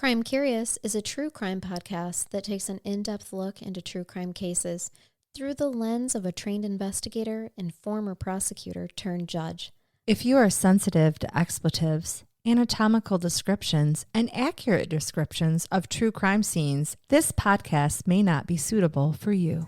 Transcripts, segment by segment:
Crime Curious is a true crime podcast that takes an in-depth look into true crime cases through the lens of a trained investigator and former prosecutor turned judge. If you are sensitive to expletives, anatomical descriptions, and accurate descriptions of true crime scenes, this podcast may not be suitable for you.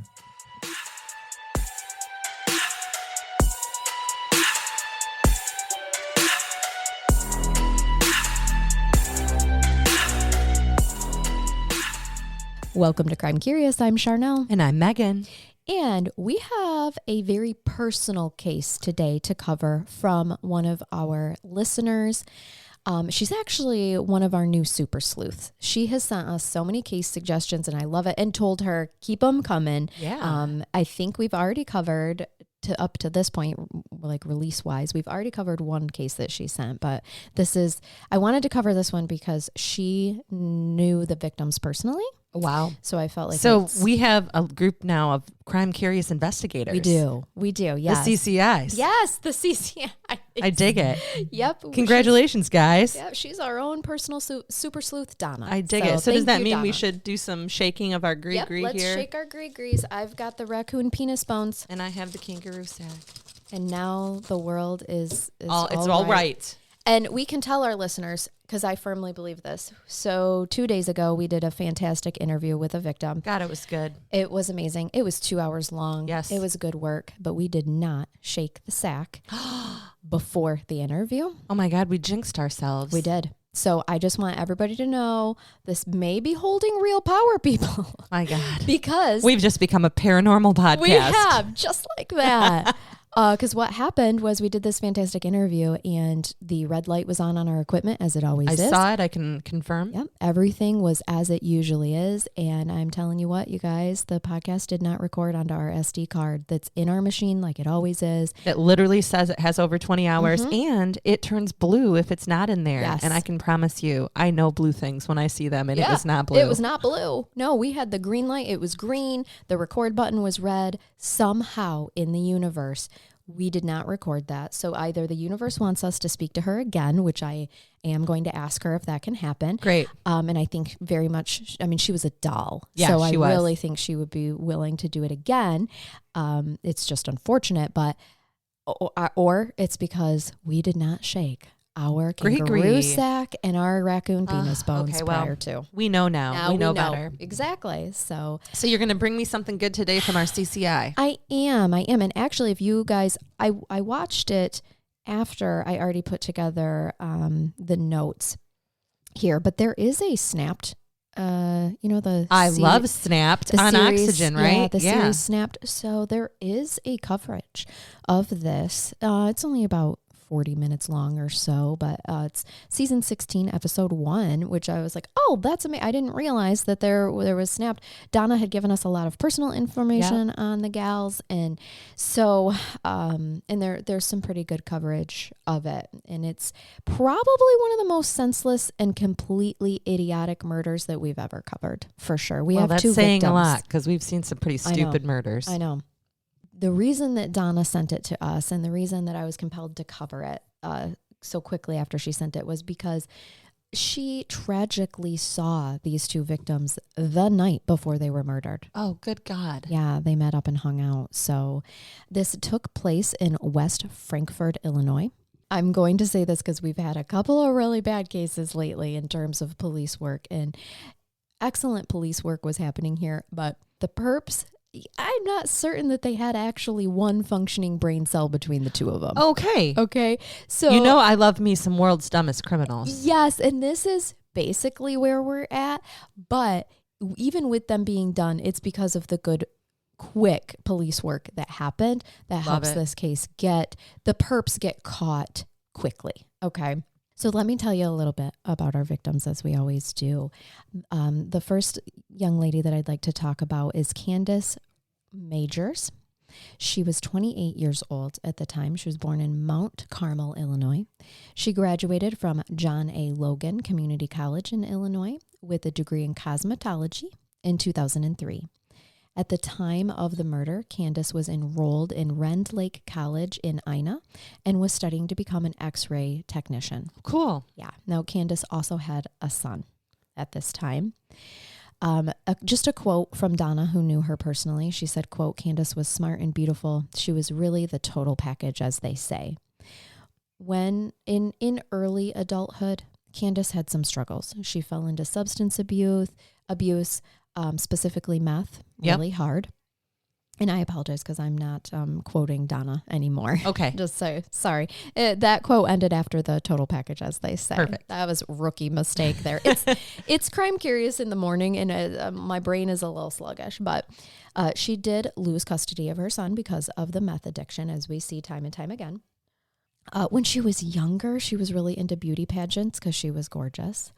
Welcome to Crime Curious. I'm Charnell. And I'm Megan. And we have a very personal case today to cover from one of our listeners. She's actually one of our new super sleuths. She has sent us so many case suggestions and I love it, and told her, keep them coming. Yeah. I think we've already covered up to this point, like release wise, we've already covered one case that she sent, but I wanted to cover this one because she knew the victims personally. Wow. So I felt like we have a group now of crime curious investigators. We do. Yes. The CCIs. Yes, the CCI. I dig it. Yep. Congratulations, guys. Yeah, she's our own personal super sleuth, Donna. I dig it. So does that mean Donna. We should do some shaking of our gree-gree let's here? Let's shake our gree-grees. I've got the raccoon penis bones. And I have the kangaroo sack. And now the world is all right. And we can tell our listeners, because I firmly believe this. So 2 days ago, we did a fantastic interview with a victim. God, it was good. It was amazing. It was 2 hours long. Yes. It was good work, but we did not shake the sack before the interview. Oh my God, we jinxed ourselves. We did. So I just want everybody to know this may be holding real power, people. My God. Because we've just become a paranormal podcast. We have, just like that. Because what happened was we did this fantastic interview and the red light was on our equipment, as it always is. I saw it. I can confirm. Yep. Everything was as it usually is. And I'm telling you what, you guys, the podcast did not record onto our SD card that's in our machine like it always is. It literally says it has over 20 hours and it turns blue if it's not in there. Yes. And I can promise you, I know blue things when I see them, and it was not blue. It was not blue. No, we had the green light. It was green. The record button was red. Somehow in the universe, we did not record that. So either the universe wants us to speak to her again, which I am going to ask her if that can happen. Great. And I think very much, I mean, she was a doll. Yeah, so she I was. really think she would be willing to do it again. It's just unfortunate, but, or it's because we did not shake our kangaroo sack and our raccoon penis bones prior to. We know now. We know better. Exactly. So you're going to bring me something good today from our CCI. I am. And actually, if you guys, I watched it after I already put together the notes here, but there is a Snapped, I love Snapped on series, Oxygen, right? Yeah, the series Snapped. So there is a coverage of this. It's only about 40 minutes long or so, but it's season 16, episode 1, which I was like, oh, that's amazing. I didn't realize that there was Snapped. Donna had given us a lot of personal information on the gals. And so, and there's some pretty good coverage of it. And it's probably one of the most senseless and completely idiotic murders that we've ever covered, for sure. We have that's two saying victims. a lot, because we've seen some pretty stupid murders. I know. The reason that Donna sent it to us and the reason that I was compelled to cover it so quickly after she sent it was because she tragically saw these two victims the night before they were murdered. Oh, good God. Yeah, they met up and hung out. So this took place in West Frankford, Illinois. I'm going to say this because we've had a couple of really bad cases lately in terms of police work, and excellent police work was happening here, but the perps, I'm not certain that they had actually one functioning brain cell between the two of them. Okay. So, I love me some World's Dumbest Criminals. Yes. And this is basically where we're at. But even with them being done, it's because of the good, quick police work that happened that helps this case the perps get caught quickly. Okay. So let me tell you a little bit about our victims, as we always do. The first young lady that I'd like to talk about is Kandis Majors. She was 28 years old at the time. She was born in Mount Carmel, Illinois. She graduated from John A. Logan Community College in Illinois with a degree in cosmetology in 2003. At the time of the murder, Kandis was enrolled in Rend Lake College in Ina and was studying to become an X-ray technician. Cool. Yeah. Now, Kandis also had a son. at this time. Just a quote from Donna, who knew her personally. She said, quote, "Kandis was smart and beautiful. She was really the total package, as they say." When in early adulthood, Kandis had some struggles. She fell into substance abuse, specifically meth, really hard. And I apologize because I'm not quoting Donna anymore. Okay. Just so sorry. That quote ended after the total package, as they say. Perfect. That was a rookie mistake there. It's crime curious in the morning, and my brain is a little sluggish. But she did lose custody of her son because of the meth addiction, as we see time and time again. When she was younger, she was really into beauty pageants because she was gorgeous.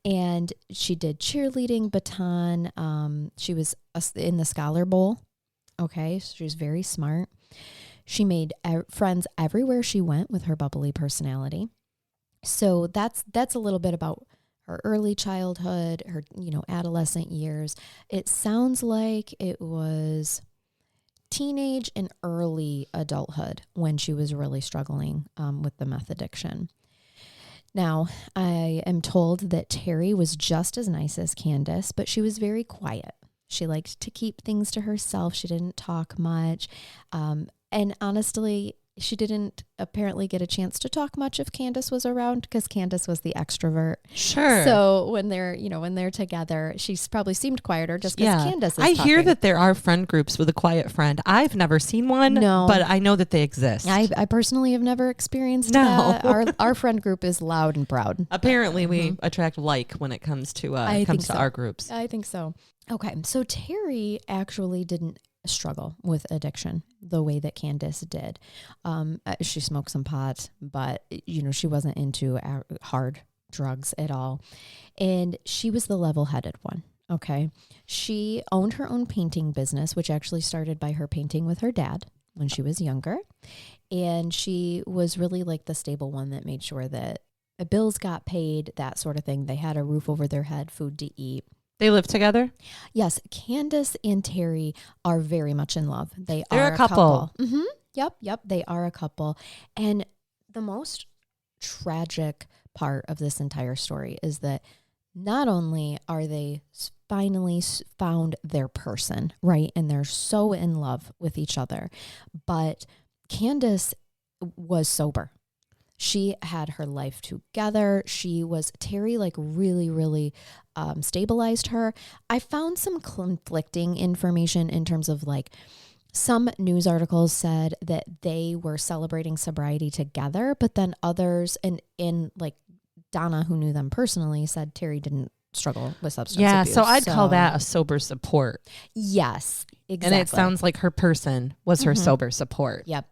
And she did cheerleading, baton. She was in the Scholar Bowl. Okay, so she was very smart. She made friends everywhere she went with her bubbly personality. So that's a little bit about her early childhood, her adolescent years. It sounds like it was teenage and early adulthood when she was really struggling with the meth addiction. Now, I am told that Terri was just as nice as Kandis, but she was very quiet. She liked to keep things to herself. She didn't talk much. And honestly, she didn't apparently get a chance to talk much if Kandis was around because Kandis was the extrovert. Sure. So when they're together, she's probably seemed quieter just because Kandis is I talking. hear that there are friend groups with a quiet friend. I've never seen one, but I know that they exist. I personally have never experienced that. Our friend group is loud and proud. Apparently we attract when it comes to our groups. I think so. Okay, so Terri actually didn't struggle with addiction the way that Kandis did. She smoked some pot, but she wasn't into hard drugs at all. And she was the level-headed one. Okay. She owned her own painting business, which actually started by her painting with her dad when she was younger. And she was really like the stable one that made sure that the bills got paid, that sort of thing. They had a roof over their head, food to eat. They live together? Yes. Kandis and Terri are very much in love. They're a couple. Mm-hmm. Yep. They are a couple. And the most tragic part of this entire story is that not only are they finally found their person, right? And they're so in love with each other, but Kandis was sober. She had her life together. Terri really, really stabilized her. I found some conflicting information in terms of some news articles said that they were celebrating sobriety together, but then others in Donna, who knew them personally, said Terri didn't struggle with substance abuse. So I'd call that a sober support. Yes, exactly. And it sounds like her person was her sober support. Yep.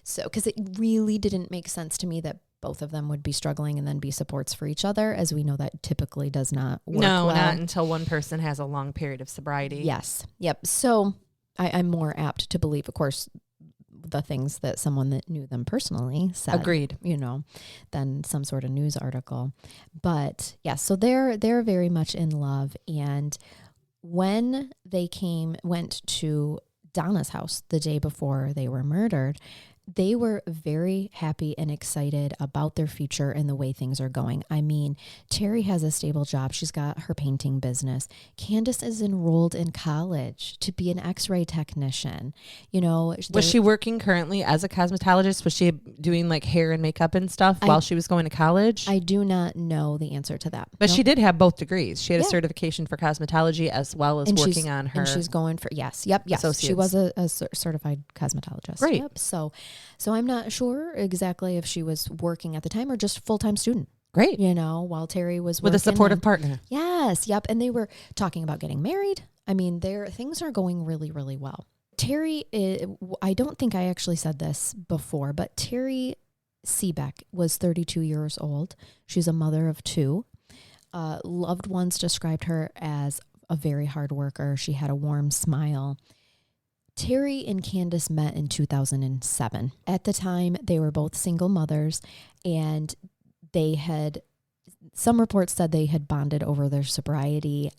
So, because it really didn't make sense to me that both of them would be struggling and then be supports for each other, as we know that typically does not work well. Not until one person has a long period of sobriety. Yes. Yep. So I'm more apt to believe, of course, the things that someone that knew them personally said. Agreed. Than some sort of news article. But yeah, so they're very much in love. And when they went to Donna's house the day before they were murdered, they were very happy and excited about their future and the way things are going. I mean, Terri has a stable job. She's got her painting business. Kandis is enrolled in college to be an X-ray technician. Was she working currently as a cosmetologist? Was she doing hair and makeup and stuff while she was going to college? I do not know the answer to that. But she did have both degrees. She had a certification for cosmetology as well as working on her. And she's going for, yes. She was a certified cosmetologist. Great. Yep. So I'm not sure exactly if she was working at the time or just full-time student. Great. While Terri was with working. a supportive partner. Yes. Yep. And they were talking about getting married. I mean, things are going really, really well. Terri, I don't think I actually said this before, but Terri Seebeck was 32 years old. She's a mother of two. Loved ones described her as a very hard worker. She had a warm smile. Terri and Kandis met in 2007. At the time, they were both single mothers, and some reports said they had bonded over their sobriety.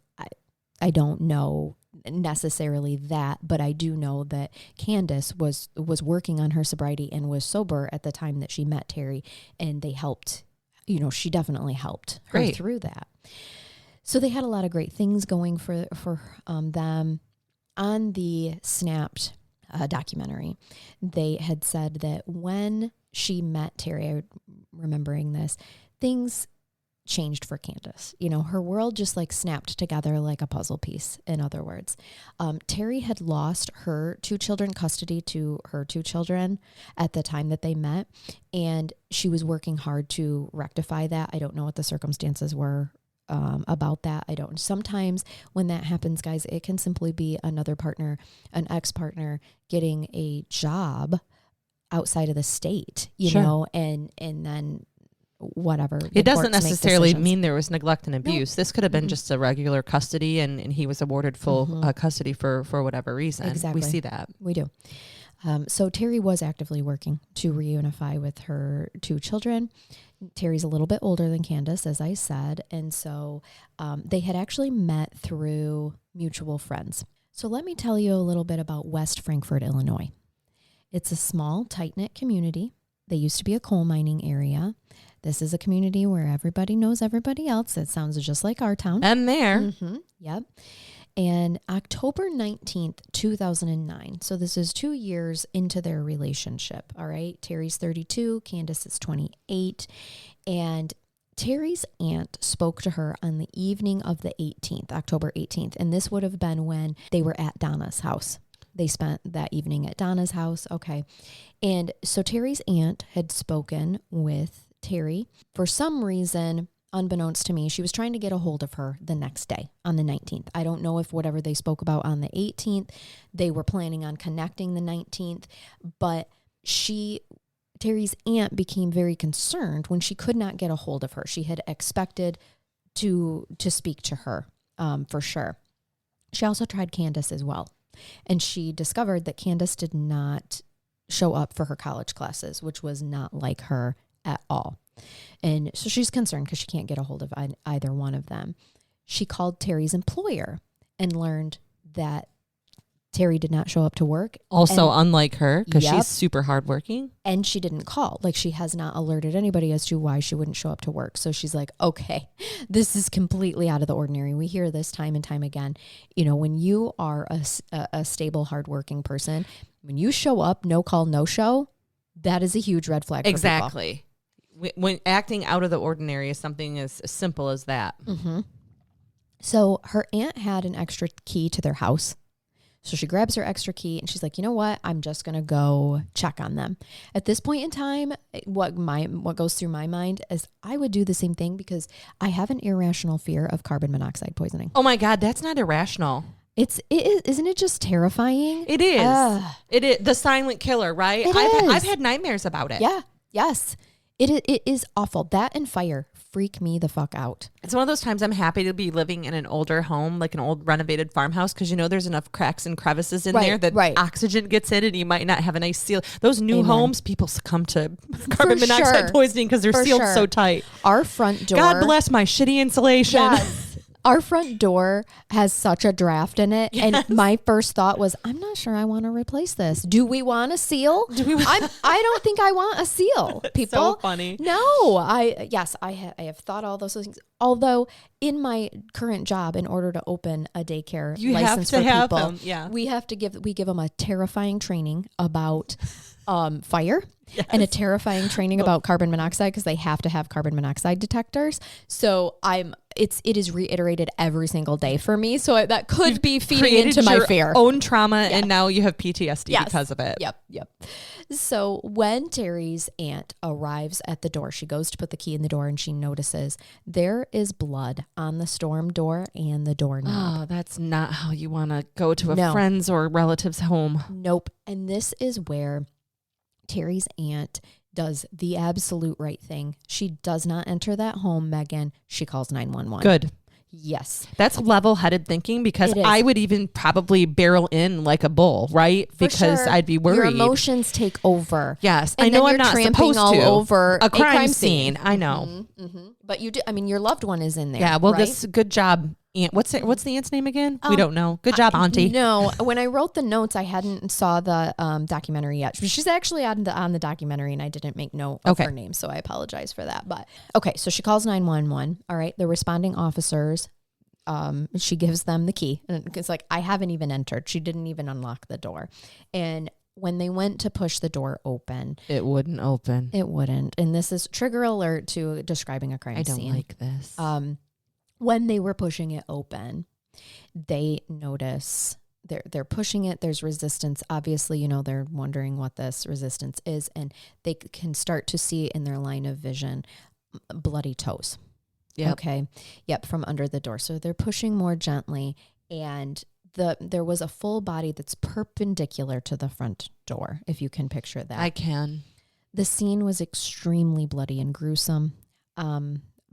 I don't know necessarily that, but I do know that Kandis was working on her sobriety and was sober at the time that she met Terri, and they helped. She definitely helped her through that. So they had a lot of great things going for them. On the Snapped documentary, they had said that when she met Terri, remembering this, things changed for Kandis. You know, her world just like snapped together like a puzzle piece, in other words. Terri had lost her 2 children, custody to her 2 children at the time that they met, and she was working hard to rectify that. I don't know what the circumstances were about that. I don't. Sometimes when that happens, guys, it can simply be another partner, an ex-partner getting a job outside of the state, you know, and then whatever. It doesn't necessarily mean there was neglect and abuse. This could have been just a regular custody and he was awarded full custody for whatever reason. Exactly. We see that. We do. So Terri was actively working to reunify with her 2 children. Terry's a little bit older than Kandis, as I said. And so they had actually met through mutual friends. So let me tell you a little bit about West Frankford, Illinois. It's a small, tight-knit community. They used to be a coal mining area. This is a community where everybody knows everybody else. It sounds just like our town. And there. Mm-hmm. Yep. And October 19th, 2009. So this is 2 years into their relationship. All right. Terry's 32. Kandis is 28. And Terry's aunt spoke to her on the evening of the 18th, October 18th. And this would have been when they were at Donna's house. They spent that evening at Donna's house. Okay. And so Terry's aunt had spoken with Terri. For some reason, unbeknownst to me, she was trying to get a hold of her the next day on the 19th. I don't know if whatever they spoke about on the 18th, they were planning on connecting the 19th, but Terry's aunt became very concerned when she could not get a hold of her. She had expected to speak to her for sure. She also tried Kandis as well. And she discovered that Kandis did not show up for her college classes, which was not like her at all. And so she's concerned because she can't get a hold of either one of them. She called Terry's employer and learned that Terri did not show up to work. Also unlike her, because she's super hardworking. And she didn't call. Like, she has not alerted anybody as to why she wouldn't show up to work. So she's like, okay, this is completely out of the ordinary. We hear this time and time again. You know, when you are a stable, hardworking person, when you show up, no call, no show, that is a huge red flag. Exactly. When acting out of the ordinary is something as simple as that. Mm-hmm. So her aunt had an extra key to their house. So she grabs her extra key and she's like, you know what? I'm just going to go check on them. At this point in time, what goes through my mind is I would do the same thing because I have an irrational fear of carbon monoxide poisoning. Oh my God, that's not irrational. Isn't it just terrifying? It is. It is the silent killer, right? I've had nightmares about it. Yeah. Yes. It is awful. That and fire freak me the fuck out. It's one of those times I'm happy to be living in an older home, like an old renovated farmhouse, because you know there's enough cracks and crevices in there that oxygen gets in and you might not have a nice seal. Those new homes, people succumb to carbon monoxide poisoning because they're sealed so tight. Our front door. God bless my shitty insulation. Yes. Our front door has such a draft in it. Yes. And my first thought was, I'm not sure I want to replace this. Do we want a seal? I don't think I want a seal, people. So funny. No, I have thought all those things. Although in my current job, in order to open a daycare license for people, we give them a terrifying training about fire. Yes. And a terrifying training about carbon monoxide because they have to have carbon monoxide detectors. So it is reiterated every single day for me. So that could be feeding into my fear. Own trauma, and now you have PTSD because of it. Yep. So when Terry's aunt arrives at the door, she goes to put the key in the door and she notices there is blood on the storm door and the doorknob. Oh, that's not how you want to go to a friend's or relative's home. Nope. And this is where Terry's aunt does the absolute right thing. She does not enter that home, Megan. She calls 911. Good. Yes. That's level-headed thinking because I would even probably barrel in like a bull, right? Because I'd be worried. Your emotions take over. Yes. And I know then I'm not tramping supposed all to. over a crime scene. I know. Mm-hmm, mm-hmm. But you do. I mean, your loved one is in there. Yeah. Well, right? this good job. Aunt, what's the aunt's name again? We don't know. Good job, Auntie. No, when I wrote the notes, I hadn't saw the documentary yet. She's actually on the documentary, and I didn't make note of her name, so I apologize for that. But okay, so she calls 911. All right, the responding officers She gives them the key. And it's like, I haven't even entered. She didn't even unlock the door. And when they went to push the door open, it wouldn't open. It wouldn't. And this is trigger alert to describing a crime scene. I don't like this. When they were pushing it open, they notice they're pushing it. There's resistance. Obviously, you know, they're wondering what this resistance is, and they can start to see in their line of vision bloody toes. Yep. Okay. Yep. From under the door. So they're pushing more gently, and there was a full body that's perpendicular to the front door, if you can picture that. I can. The scene was extremely bloody and gruesome.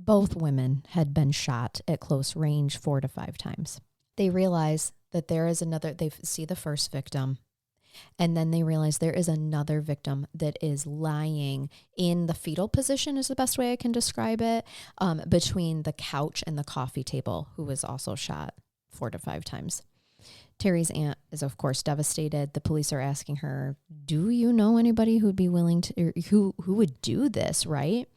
Both women had been shot at close range 4 to 5 times. They realize that there is another, they see the first victim, and then they realize there is another victim that is lying in the fetal position, is the best way I can describe it, between the couch and the coffee table, who was also shot 4 to 5 times. Terry's aunt is, of course, devastated. The police are asking her, do you know anybody who'd be willing to, or who would do this, right?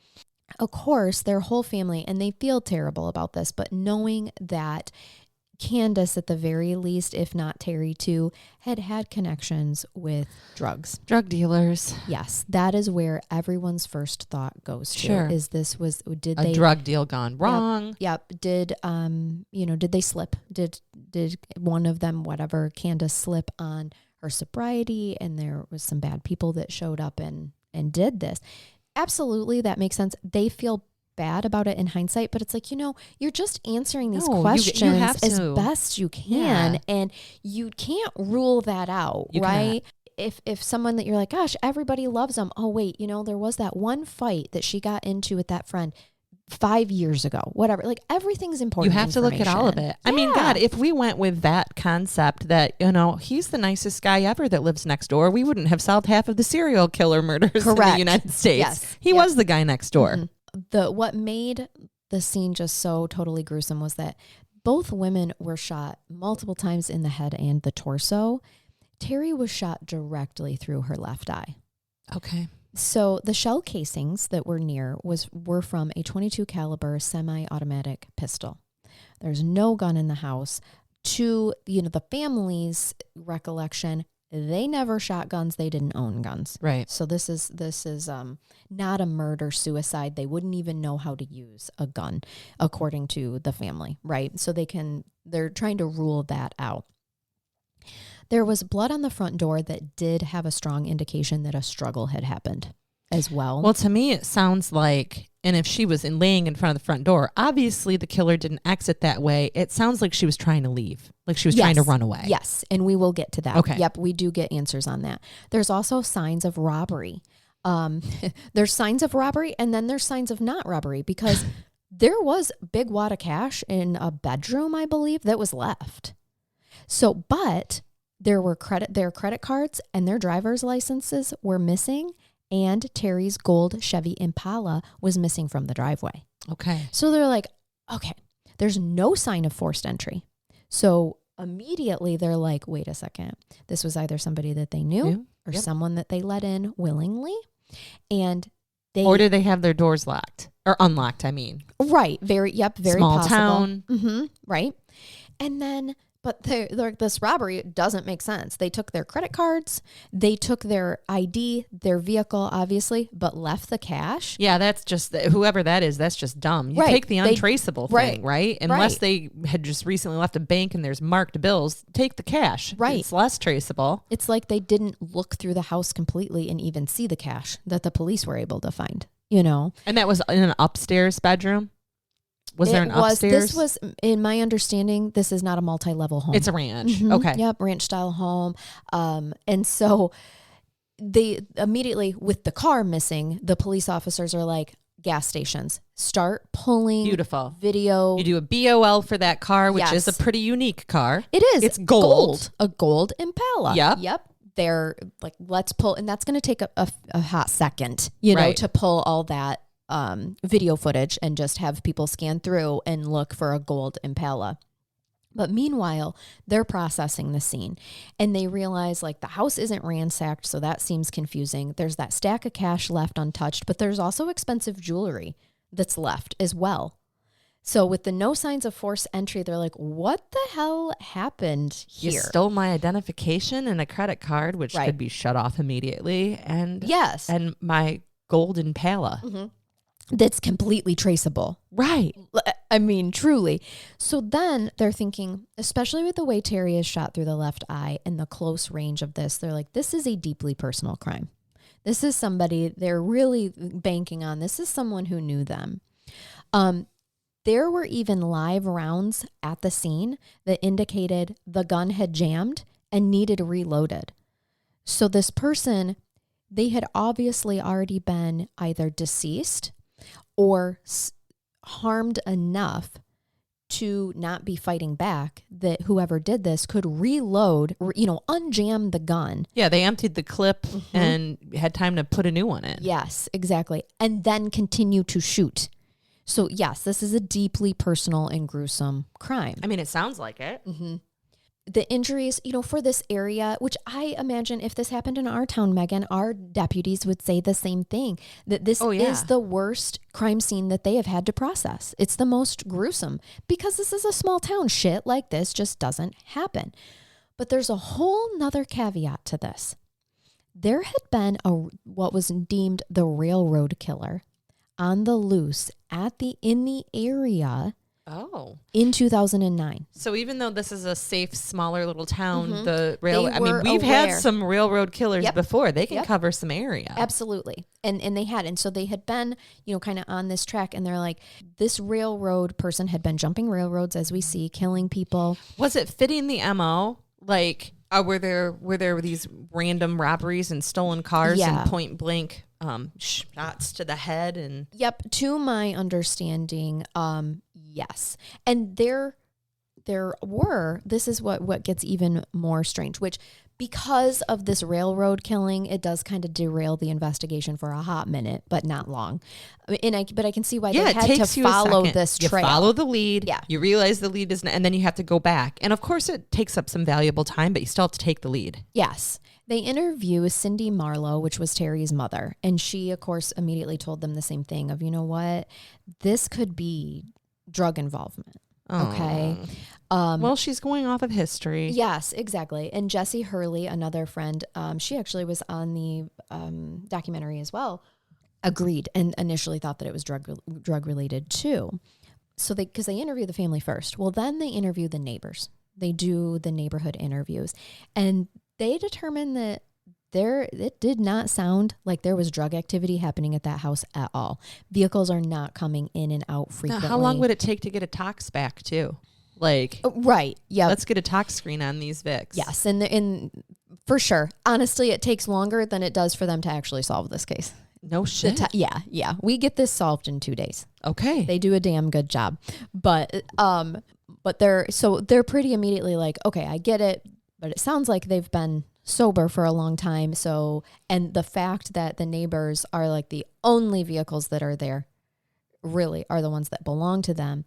Of course, their whole family, and they feel terrible about this, but knowing that Kandis, at the very least, if not Terri too, had connections with drug dealers. Yes, that is where everyone's first thought goes to. Sure. Is this was did a drug deal gone wrong? Yep. Did did they slip? Did one of them, whatever, Kandis, slip on her sobriety, and there was some bad people that showed up and did this? Absolutely, that makes sense. They feel bad about it in hindsight, but it's like, you're just answering these questions as best you can, and you can't rule that out, right? If someone that you're like, gosh, everybody loves them. Oh wait, there was that one fight that she got into with that friend 5 years ago, whatever. Like, everything's important. You have to look at all of it. I mean, God, if we went with that concept that, he's the nicest guy ever that lives next door, we wouldn't have solved half of the serial killer murders in the United States. Yes. He was the guy next door. Mm-hmm. What made the scene just so totally gruesome was that both women were shot multiple times in the head and the torso. Terri was shot directly through her left eye. Okay. So the shell casings that were near were from a .22 caliber semi-automatic pistol. There's no gun in the house. To the family's recollection, they never shot guns. They didn't own guns. Right. So this is not a murder suicide. They wouldn't even know how to use a gun, according to the family. Right. So they're trying to rule that out. There was blood on the front door that did have a strong indication that a struggle had happened as well. Well, to me, it sounds like, and if she was laying in front of the front door, obviously the killer didn't exit that way. It sounds like she was trying to leave, like she was trying to run away. Yes, and we will get to that. Okay. Yep, we do get answers on that. There's also signs of robbery. There's signs of robbery, and then there's signs of not robbery, because there was a big wad of cash in a bedroom, I believe, that was left. So, but their credit cards and their driver's licenses were missing, and Terry's gold Chevy Impala was missing from the driveway. Okay. So they're like, okay, there's no sign of forced entry. So immediately they're like, wait a second. This was either somebody that they knew or someone that they let in willingly. And or did they have their doors locked or unlocked? I mean, right. Very small possible. Town. Mm-hmm, right. And then, but this robbery doesn't make sense. They took their credit cards, they took their ID, their vehicle, obviously, but left the cash. Yeah, that's just, whoever that is, that's just dumb. You take the untraceable thing, right? Unless they had just recently left a bank and there's marked bills, take the cash. Right. It's less traceable. It's like they didn't look through the house completely and even see the cash that the police were able to find, And that was in an upstairs bedroom? Was there an upstairs? This was, in my understanding, this is not a multi-level home. It's a ranch. Mm-hmm. Okay. Yep, ranch-style home. And so they immediately, with the car missing, the police officers are like, gas stations, start pulling beautiful video. You do a BOL for that car, which is a pretty unique car. It is. It's gold. A gold Impala. Yep. They're like, let's pull, and that's going to take a hot second, to pull all that video footage and just have people scan through and look for a gold Impala. But meanwhile, they're processing the scene and they realize like the house isn't ransacked. So that seems confusing. There's that stack of cash left untouched, but there's also expensive jewelry that's left as well. So with the no signs of forced entry, they're like, what the hell happened here? You stole my identification and a credit card, which could be shut off immediately. And yes. And my golden pala. Mm-hmm. That's completely traceable. Right. I mean, truly. So then they're thinking, especially with the way Terri is shot through the left eye and the close range of this, they're like, this is a deeply personal crime. This is somebody they're really banking on. This is someone who knew them. There were even live rounds at the scene that indicated the gun had jammed and needed reloaded. So this person, they had obviously already been either deceased or harmed enough to not be fighting back that whoever did this could reload, unjam the gun. Yeah, they emptied the clip and had time to put a new one in. Yes, exactly. And then continue to shoot. So yes, this is a deeply personal and gruesome crime. I mean, it sounds like it. Mm-hmm. The injuries, for this area, which I imagine if this happened in our town, Megan, our deputies would say the same thing, that this is the worst crime scene that they have had to process. It's the most gruesome because this is a small town. Shit like this just doesn't happen. But there's a whole nother caveat to this. There had been what was deemed the railroad killer on the loose in the area in 2009. So even though this is a safe, smaller little town, we've had some railroad killers before. They can cover some area. Absolutely. And they had. And so they had been, kind of on this track, and they're like, this railroad person had been jumping railroads, as we see, killing people. Was it fitting the MO? Like, were there these random robberies and stolen cars and point blank shots to the head? And yep, to my understanding, yes. And there were, this is what gets even more strange, which because of this railroad killing, it does kind of derail the investigation for a hot minute, but not long. But I can see why they had to follow this trail. You follow the lead. Yeah. You realize the lead isn't, and then you have to go back. And of course it takes up some valuable time, but you still have to take the lead. Yes. They interview Cindy Marlowe, which was Terri's mother. And she, of course, immediately told them the same thing of, you know what, this could be drug involvement. Okay. Well, she's going off of history. Yes, exactly. And Jessie Hurley, another friend, she actually was on the documentary as well, agreed and initially thought that it was drug related too. So because they interview the family first. Well, then they interview the neighbors. They do the neighborhood interviews, and they determined that it did not sound like there was drug activity happening at that house at all. Vehicles are not coming in and out frequently. Now, how long would it take to get a tox back too? Like, right. Yeah. Let's get a tox screen on these Vicks. Yes. And for sure, honestly, it takes longer than it does for them to actually solve this case. No shit. Yeah. We get this solved in 2 days. Okay. They do a damn good job. But they're pretty immediately like, okay, I get it, but it sounds like they've been sober for a long time. So, and the fact that the neighbors are like the only vehicles that are there really are the ones that belong to them.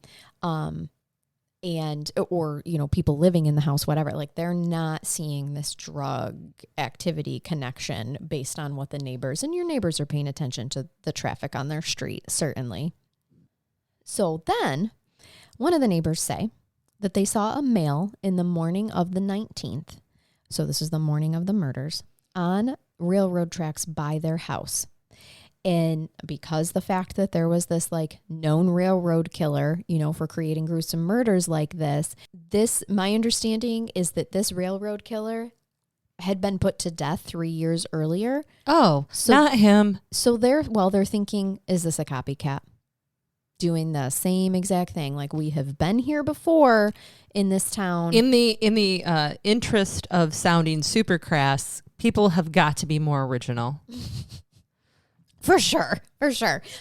Or people living in the house, whatever, like they're not seeing this drug activity connection based on what the neighbors, and your neighbors are paying attention to the traffic on their street, certainly. So then one of the neighbors say that they saw a male in the morning of the 19th. So this is the morning of the murders on railroad tracks by their house. And because the fact that there was this like known railroad killer, for creating gruesome murders like this, my understanding is that this railroad killer had been put to death 3 years earlier. Oh, so, not him. So they're thinking, is this a copycat? Doing the same exact thing. Like, we have been here before in this town. In the interest of sounding super crass, people have got to be more original. For sure.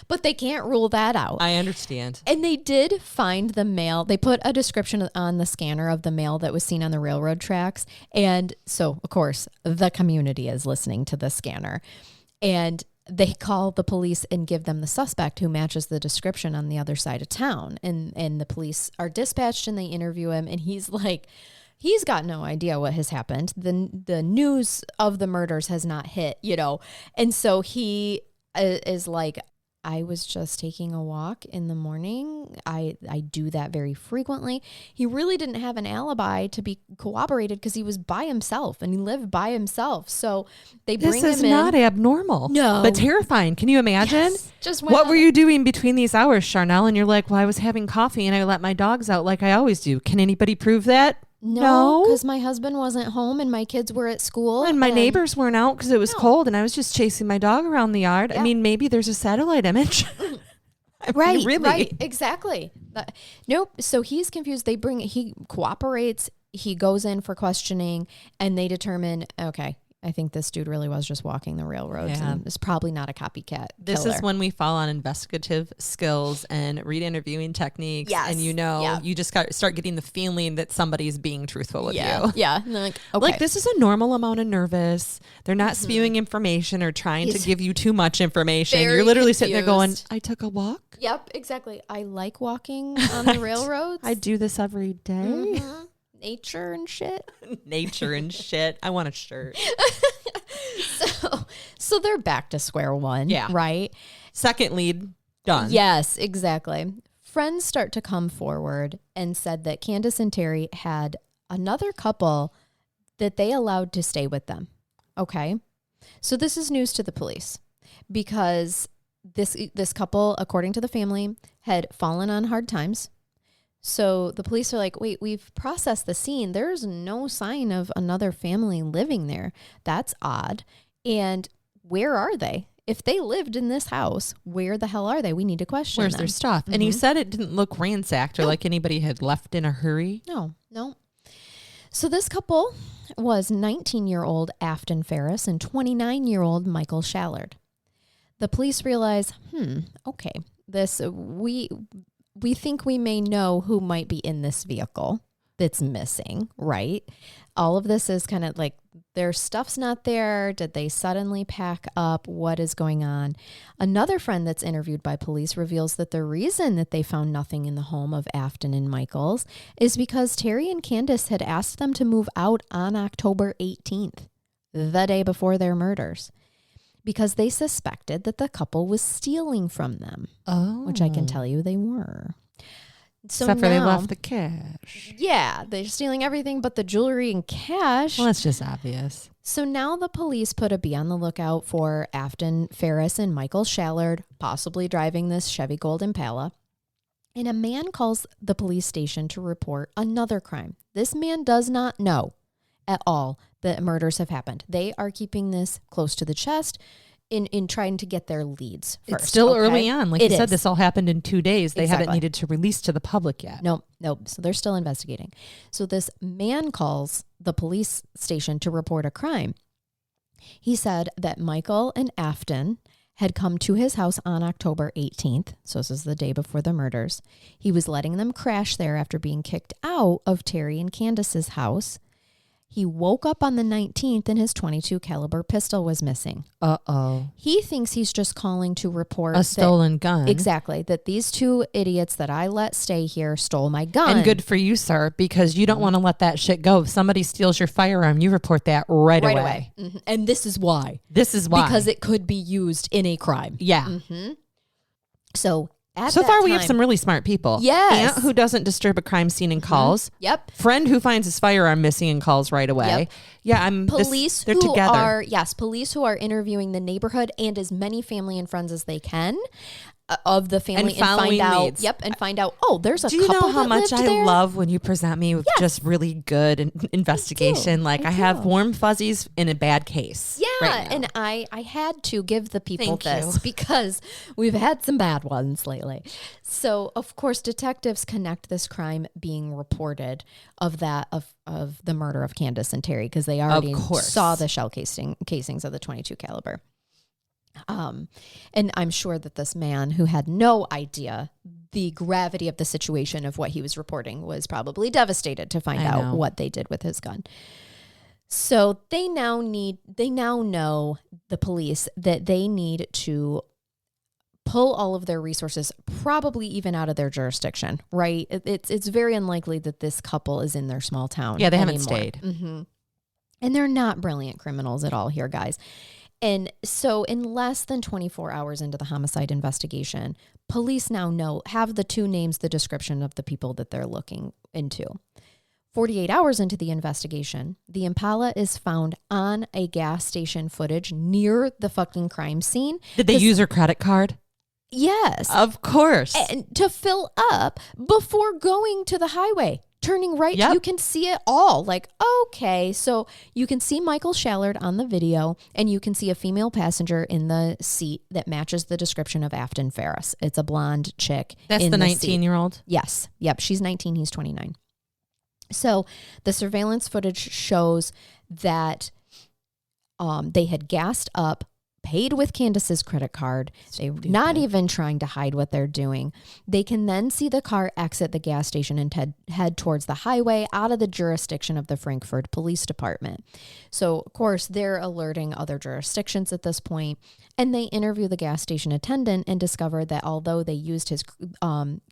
But they can't rule that out. I understand. And they did find the male. They put a description on the scanner of the male that was seen on the railroad tracks. And so, of course, the community is listening to the scanner. And they call the police and give them the suspect who matches the description on the other side of town. And the police are dispatched and they interview him. And he's like, he's got no idea what has happened. The news of the murders has not hit, And so he is like, I was just taking a walk in the morning. I do that very frequently. He really didn't have an alibi to be corroborated because he was by himself and he lived by himself. So they bring him in. This is not abnormal. No. But terrifying. Can you imagine? Yes. Just what were you doing between these hours, Charnell? And you're like, well, I was having coffee and I let my dogs out like I always do. Can anybody prove that? No, because my husband wasn't home and my kids were at school. And my neighbors weren't out because it was cold and I was just chasing my dog around the yard. Yeah. I mean, maybe there's a satellite image. Right, really. Right, exactly. Nope. So he's confused. He cooperates. He goes in for questioning and they determine, okay, I think this dude really was just walking the railroads and is probably not a copycat This killer. is when we fall on investigative skills and read interviewing techniques. Yes. And you just start getting the feeling that somebody's being truthful with you. Yeah. And like, okay. Like this is a normal amount of nervous. They're not spewing information or trying to give you too much information. You're literally sitting there going, I took a walk. Yep, exactly. I like walking on the railroads. I do this every day. Mm-hmm. Nature and shit. Nature and shit. I want a shirt. So they're back to square one. Yeah. Right? Second lead done. Yes, exactly. Friends start to come forward and said that Kandis and Terri had another couple that they allowed to stay with them. Okay. So this is news to the police because this couple, according to the family, had fallen on hard times. So the police are like, wait, we've processed the scene. There's no sign of another family living there. That's odd. And where are they? If they lived in this house, where the hell are they? We need to question Where's them. their stuff? Mm-hmm. And you said it didn't look ransacked or like anybody had left in a hurry. No. So this couple was 19-year-old Afton Ferris and 29-year-old Michael Shallard. The police realize, okay, we think we may know who might be in this vehicle that's missing, right? All of this is kind of like their stuff's not there. Did they suddenly pack up? What is going on? Another friend that's interviewed by police reveals that the reason that they found nothing in the home of Afton and Michaels is because Terri and Kandis had asked them to move out on October 18th, the day before their murders, because they suspected that the couple was stealing from them, which I can tell you they were. So except for they left the cash. Yeah, they're stealing everything but the jewelry and cash. Well, that's just obvious. So now the police put a be on the lookout for Afton Ferris and Michael Shallard, possibly driving this Chevy Gold Impala. And a man calls the police station to report another crime. This man does not know at all that murders have happened. They are keeping this close to the chest in trying to get their leads first. It's still early on. Like you said, this all happened in 2 days. They haven't needed to release to the public yet. Nope. So they're still investigating. So this man calls the police station to report a crime. He said that Michael and Afton had come to his house on October 18th. So this is the day before the murders. He was letting them crash there after being kicked out of Terri and Kandis's house. He woke up on the 19th and his .22 caliber pistol was missing. Uh-oh. He thinks he's just calling to report a stolen gun. Exactly. That these two idiots that I let stay here stole my gun. And good for you, sir, because you don't want to let that shit go. If somebody steals your firearm, you report that right away. Mm-hmm. And this is why. Because it could be used in a crime. Yeah. Mm-hmm. So we have some really smart people. Yes. Aunt who doesn't disturb a crime scene and calls. Yep. Friend who finds his firearm missing and calls right away. Yep. Yeah, police they're together. Police who are interviewing the neighborhood and as many family and friends as they can of the family and find out. Leads. Yep, and find out. Oh, there's a couple. Do you know how much I love when you present me with just really good investigation? I have warm fuzzies in a bad case. Yeah, right and I had to give the people this because we've had some bad ones lately. So of course, detectives connect this crime being reported of the murder of Kandis and Terri because they already saw the shell casings of the .22 caliber. And I'm sure that this man who had no idea the gravity of the situation of what he was reporting was probably devastated to find out what they did with his gun. So they now know, the police, that they need to pull all of their resources, probably even out of their jurisdiction, right? It's very unlikely that this couple is in their small town. Yeah, they anymore. haven't stayed. Mm-hmm. And they're not brilliant criminals at all here, guys. And so in less than 24 hours into the homicide investigation, police now have the two names, the description of the people that they're looking into. 48 hours into the investigation, the Impala is found on a gas station footage near the fucking crime scene. Did they use her credit card? Yes. Of course. And to fill up before going to the highway. Turning right, you can see it all. Like, okay, so you can see Michael Shallard on the video, and you can see a female passenger in the seat that matches the description of Afton Ferris. It's a blonde chick. That's the 19-year-old? Yes. Yep. She's 19. He's 29. So the surveillance footage shows that they had gassed up, paid with Candace's credit card. They're not even trying to hide what they're doing. They can then see the car exit the gas station and head towards the highway out of the jurisdiction of the Frankford Police Department. So, of course, they're alerting other jurisdictions at this point, and they interview the gas station attendant and discover that although they used his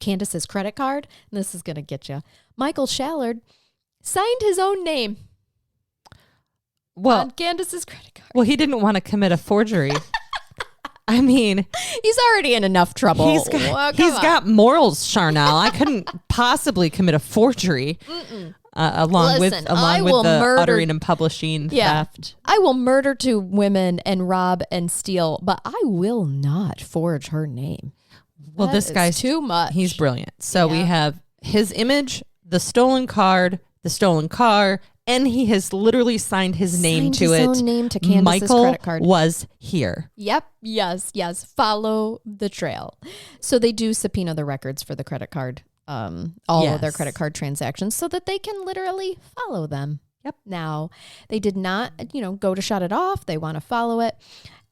Candace's credit card, and this is going to get you, Michael Shallard signed his own name. On Candace's credit card. Well, he didn't want to commit a forgery. I mean, he's already in enough trouble. He's got morals, Charnell. I couldn't possibly commit a forgery along with the uttering and publishing theft. I will murder two women and rob and steal, but I will not forge her name. Well, this guy's too much. He's brilliant. So we have his image, the stolen card, the stolen car, and he has literally signed his name to it. Own name to Candace's credit card. Michael was here. Yep. Yes. Follow the trail. So they do subpoena the records for the credit card, all of their credit card transactions, so that they can literally follow them. Yep. Now, they did not, go to shut it off. They want to follow it.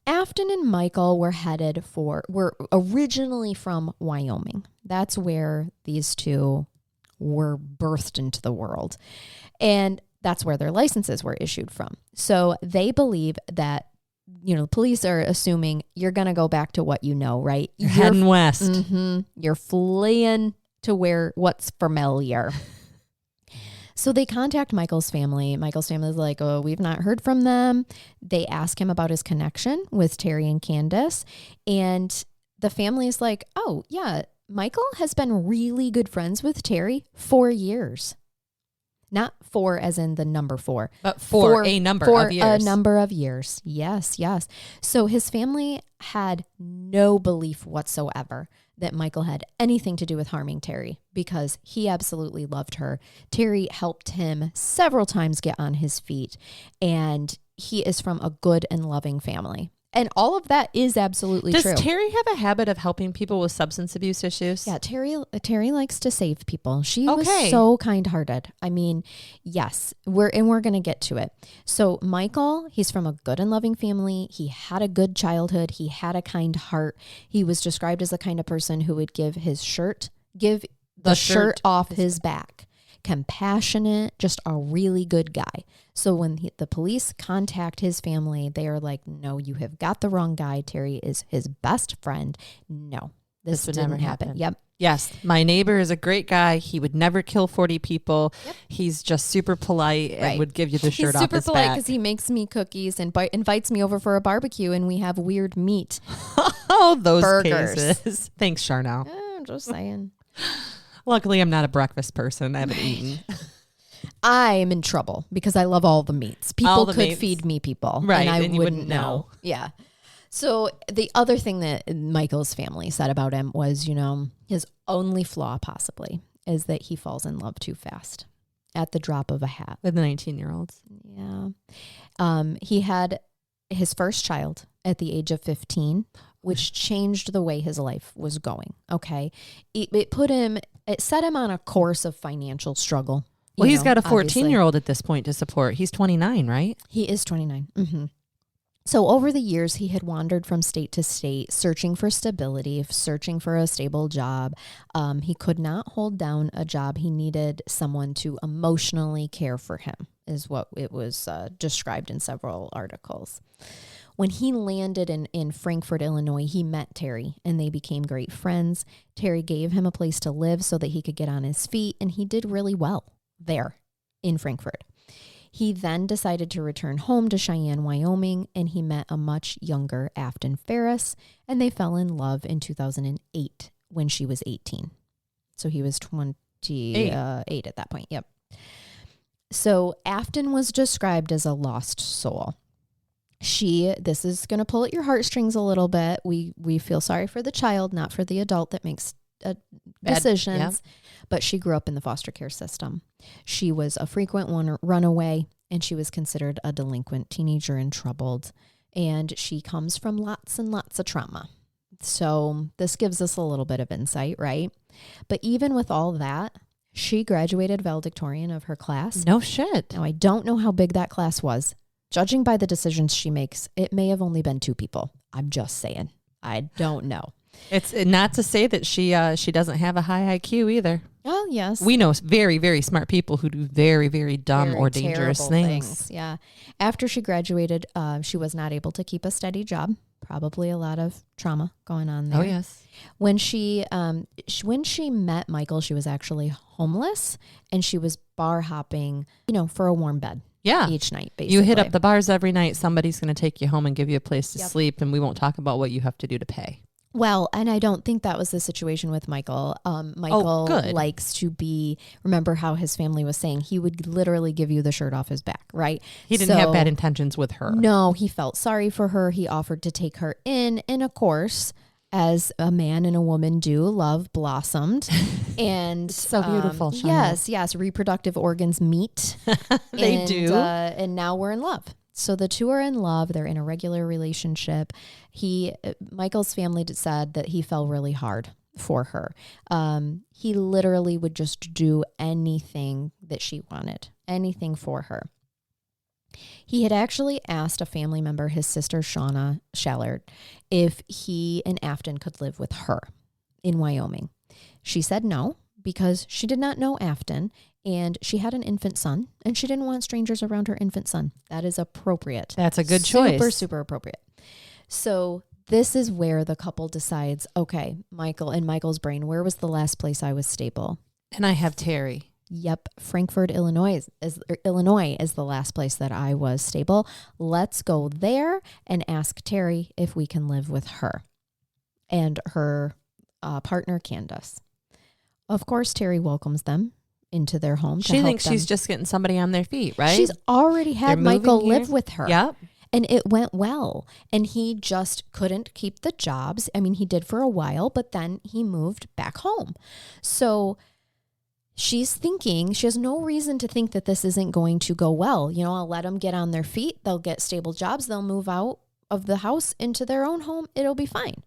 Afton and Michael were originally from Wyoming. That's where these two were birthed into the world. And that's where their licenses were issued from. So they believe that, police are assuming you're going to go back to what you know, right? You're heading west. Mm-hmm, you're fleeing to what's familiar. So they contact Michael's family. Michael's family is like, oh, we've not heard from them. They ask him about his connection with Terri and Candace. And the family is like, oh, yeah, Michael has been really good friends with Terri for years. Not 4 as in the number 4. But for a number of years. For a number of years. Yes. So his family had no belief whatsoever that Michael had anything to do with harming Terri because he absolutely loved her. Terri helped him several times get on his feet, and he is from a good and loving family. And all of that is absolutely true. Does Terri have a habit of helping people with substance abuse issues? Yeah, Terri likes to save people. She was so kind-hearted. I mean, yes, we're going to get to it. So Michael, he's from a good and loving family. He had a good childhood. He had a kind heart. He was described as the kind of person who would give the shirt off his back. Compassionate, just a really good guy. So when the police contact his family, they are like, no, you have got the wrong guy. Terri is his best friend. No, this would never happen. Yep. Yes. My neighbor is a great guy. He would never kill 40 people. Yep. He's just super polite and would give you the shirt off his back. He's super polite because he makes me cookies and invites me over for a barbecue, and we have weird meat. Oh, those burgers. Cases. Thanks, Charnell. I'm just saying. Luckily, I'm not a breakfast person. I haven't eaten. I'm in trouble because I love all the meats. People could feed me people. Right. And I and wouldn't know. Yeah. So the other thing that Michael's family said about him was, his only flaw possibly is that he falls in love too fast at the drop of a hat. With the 19-year-olds. Yeah. He had his first child at the age of 15, which changed the way his life was going. Okay. It set him on a course of financial struggle. Well, he's got a 14-year-old at this point to support. He's 29, right? He is 29. Mm-hmm. So over the years, he had wandered from state to state, searching for stability, searching for a stable job. He could not hold down a job. He needed someone to emotionally care for him, is what it was described in several articles. When he landed in Frankford, Illinois, he met Terri, and they became great friends. Terri gave him a place to live so that he could get on his feet, and he did really well there in Frankford. He then decided to return home to Cheyenne, Wyoming, and he met a much younger Afton Ferris, and they fell in love in 2008 when she was 18. So he was 28 at that point. Yep. So Afton was described as a lost soul. This is going to pull at your heartstrings a little bit. We feel sorry for the child, not for the adult that makes decisions, but she grew up in the foster care system. She was a frequent runaway, and she was considered a delinquent teenager and troubled. And she comes from lots and lots of trauma. So this gives us a little bit of insight, right? But even with all that, she graduated valedictorian of her class. No shit. Now, I don't know how big that class was. Judging by the decisions she makes, it may have only been 2 people. I'm just saying. I don't know. It's not to say that she doesn't have a high IQ either. Oh, yes. We know very, very smart people who do very, very dumb very or dangerous things. Yeah. After she graduated, she was not able to keep a steady job. Probably a lot of trauma going on there. Oh, yes. When she met Michael, she was actually homeless, and she was bar hopping, for a warm bed. Yeah. Each night, basically. You hit up the bars every night. Somebody's going to take you home and give you a place to sleep, and we won't talk about what you have to do to pay. Well, and I don't think that was the situation with Michael. Michael likes to remember how his family was saying he would literally give you the shirt off his back, right? He didn't have bad intentions with her. No, he felt sorry for her. He offered to take her in. And of course, as a man and a woman do, love blossomed. And it's so beautiful. Charnell. Yes. Reproductive organs meet. They do. And now we're in love. So the two are in love. They're in a regular relationship. Michael's family said that he fell really hard for her. He literally would just do anything that she wanted, anything for her. He had actually asked a family member, his sister Shauna Shallard, if he and Afton could live with her in Wyoming. She said no, because she did not know Afton, and she had an infant son, and she didn't want strangers around her infant son. That is appropriate. That's a good choice. Super, super appropriate. So this is where the couple decides, okay, Michael's brain, where was the last place I was stable? And I have Terri. Yep. Frankford, Illinois is the last place that I was stable. Let's go there and ask Terri if we can live with her and her partner, Kandis. Of course, Terri welcomes them into their home. She thinks she's just getting somebody on their feet, right? She's already had Michael live with her. Yep. And it went well. And he just couldn't keep the jobs. I mean, he did for a while, but then he moved back home. So she's thinking, she has no reason to think that this isn't going to go well. I'll let them get on their feet. They'll get stable jobs. They'll move out of the house into their own home. It'll be fine.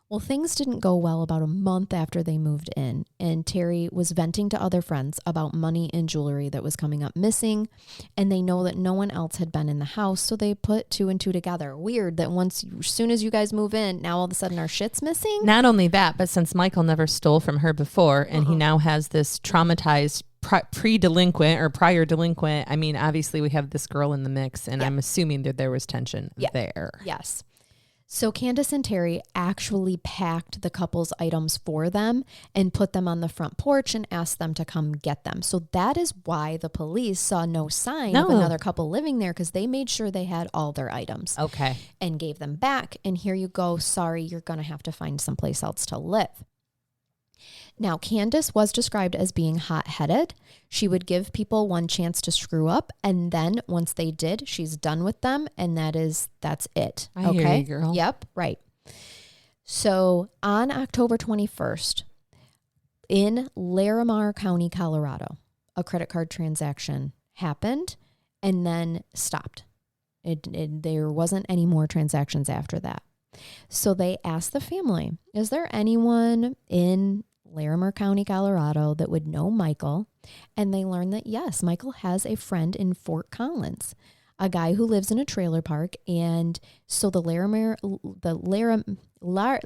Well, things didn't go well about a month after they moved in, and Terri was venting to other friends about money and jewelry that was coming up missing, and they know that no one else had been in the house, so they put 2 and 2 together. Weird that as soon as you guys move in, now all of a sudden our shit's missing. Not only that, but since Michael never stole from her before, and he now has this traumatized pre-delinquent or prior delinquent, I mean, obviously we have this girl in the mix, and I'm assuming that there was tension there. Yes. So Kandis and Terri actually packed the couple's items for them and put them on the front porch and asked them to come get them. So that is why the police saw no sign of another couple living there, because they made sure they had all their items. Okay. And gave them back. And here you go. Sorry, you're going to have to find someplace else to live. Now, Kandis was described as being hot-headed. She would give people one chance to screw up, and then once they did, she's done with them, and that's it. I hear you, girl. Yep, right. So on October 21st, in Larimer County, Colorado, a credit card transaction happened and then stopped. There wasn't any more transactions after that. So they asked the family, is there anyone in Larimer County, Colorado that would know Michael? And they learned that yes, Michael has a friend in Fort Collins, a guy who lives in a trailer park. And so Larimer, wasn't I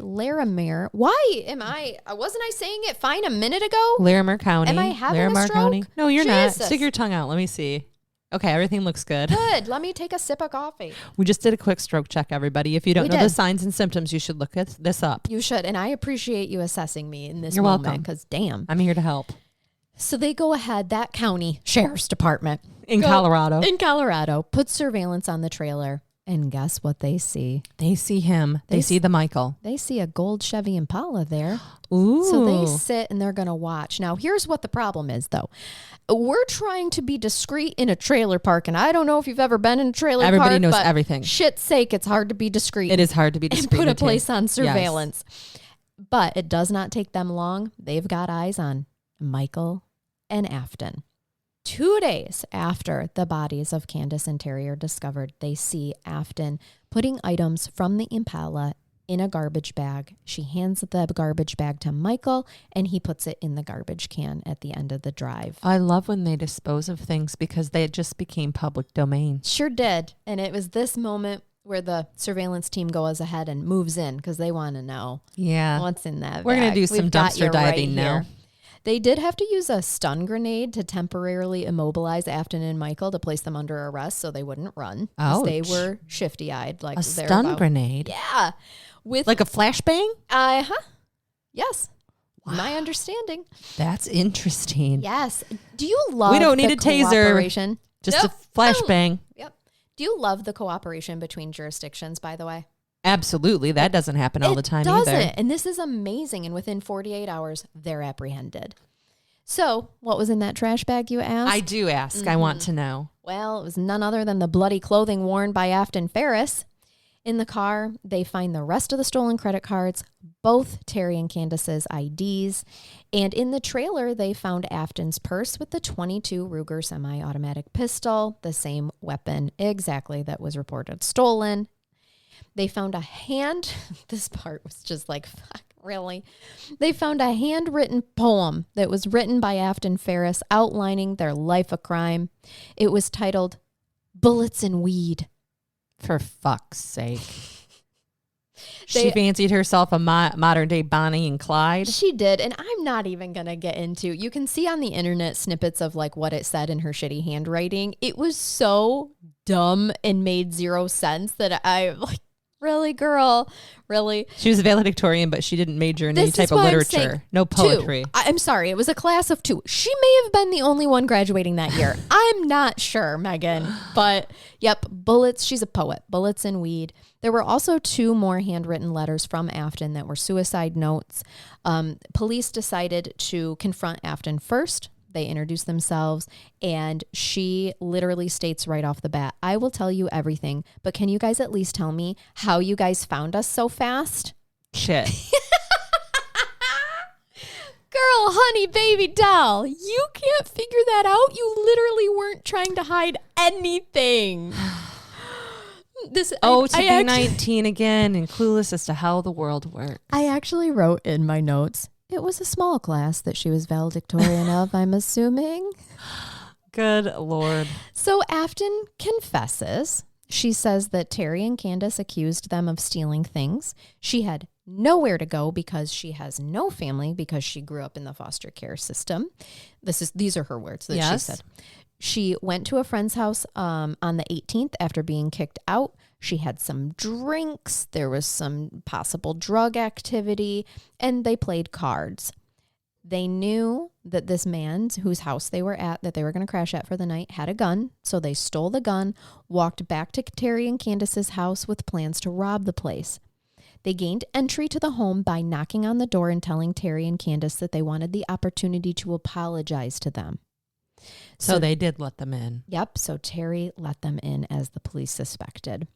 saying it fine a minute ago? Larimer County. Am I having a stroke? County? No, you're Jesus. not. Stick your tongue out. Let me see. Okay, everything looks good. Good. Let me take a sip of coffee. We just did a quick stroke check, everybody. If you don't know the signs and symptoms, you should look this up. You should. And I appreciate you assessing me in this You're moment. welcome. Because damn. I'm here to help. So they go ahead, that county sheriff's department in Colorado, puts surveillance on the trailer. And guess what they see? They see him. They see the Michael. They see a gold Chevy Impala there. Ooh. So they sit and they're going to watch. Now, here's what the problem is, though. We're trying to be discreet in a trailer park. And I don't know if you've ever been in a trailer park. Everybody knows everything. Shit's sake, it's hard to be discreet. It is hard to be discreet. And put a place on surveillance. Yes. But it does not take them long. They've got eyes on Michael and Afton. 2 days after the bodies of Kandis and Terri are discovered, they see Afton putting items from the Impala in a garbage bag. She hands the garbage bag to Michael, and he puts it in the garbage can at the end of the drive. I love when they dispose of things because they just became public domain. Sure did. And it was this moment where the surveillance team goes ahead and moves in because they want to know what's in that We're going to do some We've dumpster diving now. Here. They did have to use a stun grenade to temporarily immobilize Afton and Michael to place them under arrest so they wouldn't run. They were shifty-eyed. Like a stun grenade? Yeah. With like a flashbang? Yes. Wow. My understanding. That's interesting. Yes. Do you love We don't need a taser. Just a flashbang. Yep. Do you love the cooperation between jurisdictions, by the way? Absolutely. That doesn't happen all the time either. And this is amazing. And within 48 hours, they're apprehended. So what was in that trash bag, you asked? I do ask. Mm-hmm. I want to know. Well, it was none other than the bloody clothing worn by Afton Ferris. In the car, they find the rest of the stolen credit cards, both Terri and Kandis's IDs. And in the trailer, they found Afton's purse with the .22 Ruger semi-automatic pistol, the same weapon exactly that was reported stolen. They found a this part was just like, fuck, really? They found a handwritten poem that was written by Afton Ferris outlining their life of crime. It was titled Bullets and Weed. For fuck's sake. She fancied herself a modern day Bonnie and Clyde. She did. And I'm not even going to get into, you can see on the internet snippets of like what it said in her shitty handwriting. It was so dumb and made zero sense that I like, really, girl? Really? She was a valedictorian, but she didn't major in any type of literature. No poetry. I'm sorry. It was a class of 2. She may have been the only one graduating that year. I'm not sure, Megan. But, yep, bullets. She's a poet. Bullets and weed. There were also 2 more handwritten letters from Afton that were suicide notes. Police decided to confront Afton first. They introduce themselves, and she literally states right off the bat, I will tell you everything, but can you guys at least tell me how you guys found us so fast? Shit. Girl, honey, baby doll, you can't figure that out? You literally weren't trying to hide anything. To be 19 again and clueless as to how the world works. I actually wrote in my notes, it was a small class that she was valedictorian of, I'm assuming. Good Lord. So Afton confesses. She says that Terri and Kandis accused them of stealing things. She had nowhere to go because she has no family because she grew up in the foster care system. These are her words that she said. She went to a friend's house on the 18th after being kicked out. She had some drinks. There was some possible drug activity, and they played cards. They knew that this man whose house they were at, that they were going to crash at for the night, had a gun. So they stole the gun, walked back to Terri and Kandis's house with plans to rob the place. They gained entry to the home by knocking on the door and telling Terri and Kandis that they wanted the opportunity to apologize to them. So they did let them in. Yep. So Terri let them in as the police suspected.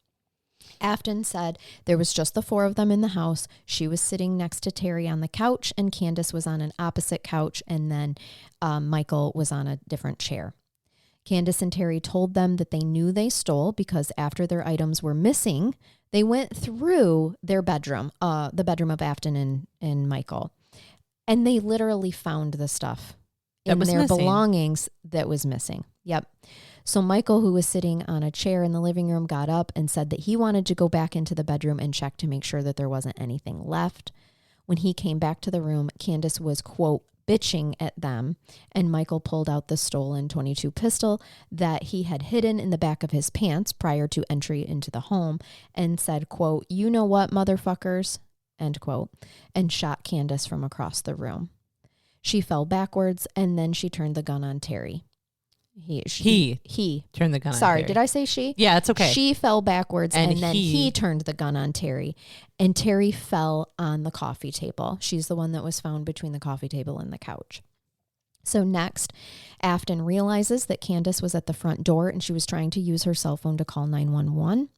Afton said there was just the 4 of them in the house. She was sitting next to Terri on the couch, and Kandis was on an opposite couch, and then Michael was on a different chair. Kandis and Terri told them that they knew they stole because after their items were missing, they went through their bedroom, the bedroom of Afton and Michael, and they literally found the stuff in their belongings that was missing. Yep. So Michael, who was sitting on a chair in the living room, got up and said that he wanted to go back into the bedroom and check to make sure that there wasn't anything left. When he came back to the room, Kandis was, quote, bitching at them, and Michael pulled out the stolen .22 pistol that he had hidden in the back of his pants prior to entry into the home and said, quote, you know what, motherfuckers, end quote, and shot Kandis from across the room. She fell backwards, and then she turned the gun on Terri. He turned the gun on Terri. Sorry, did I say she? Yeah, it's okay. She fell backwards, and then he turned the gun on Terri. And Terri fell on the coffee table. She's the one that was found between the coffee table and the couch. So next, Afton realizes that Kandis was at the front door, and she was trying to use her cell phone to call 911.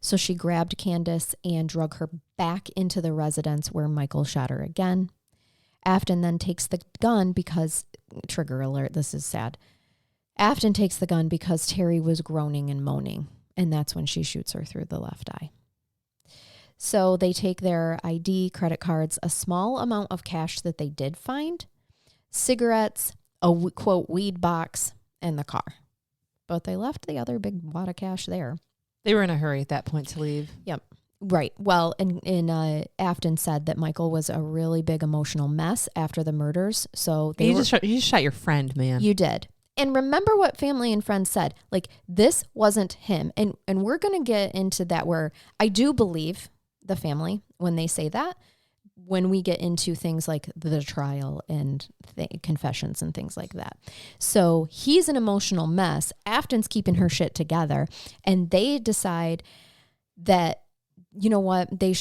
So she grabbed Kandis and drug her back into the residence where Michael shot her again. Afton then takes the gun because, trigger alert, this is sad. Afton takes the gun because Terri was groaning and moaning, and that's when she shoots her through the left eye. So they take their ID, credit cards, a small amount of cash that they did find, cigarettes, a quote weed box, and the car. But they left the other big wad of cash there. They were in a hurry at that point to leave. Yep. Right. Well, and Afton said that Michael was a really big emotional mess after the murders. So you just shot your friend, man. You did. And remember what family and friends said. Like, this wasn't him. And we're going to get into that, where I do believe the family when they say that, when we get into things like the trial and confessions and things like that. So he's an emotional mess. Afton's keeping her shit together. And they decide that, you know what, they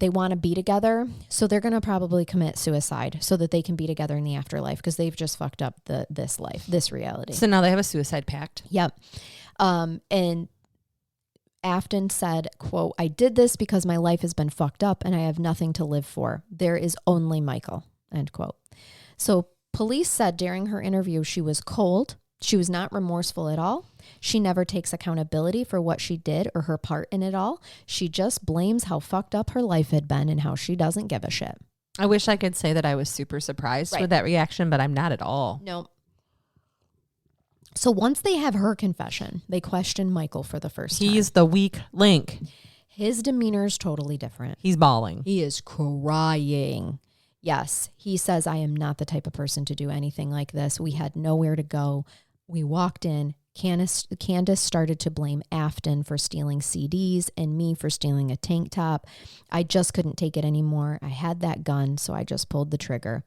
want to be together. So they're going to probably commit suicide so that they can be together in the afterlife, because they've just fucked up this life, this reality. So now they have a suicide pact. Yep. And Afton said, quote, "I did this because my life has been fucked up and I have nothing to live for. There is only Michael," end quote. So police said during her interview she was cold. She was not remorseful at all. She never takes accountability for what she did or her part in it all. She just blames how fucked up her life had been and how she doesn't give a shit. I wish I could say that I was super surprised with that reaction, but I'm not at all. No. So once they have her confession, they question Michael for the first time. He's the weak link. His demeanor is totally different. He's bawling. He is crying. Yes. He says, "I am not the type of person to do anything like this. We had nowhere to go. We walked in. Kandis started to blame Afton for stealing CDs and me for stealing a tank top. I just couldn't take it anymore. I had that gun, so I just pulled the trigger."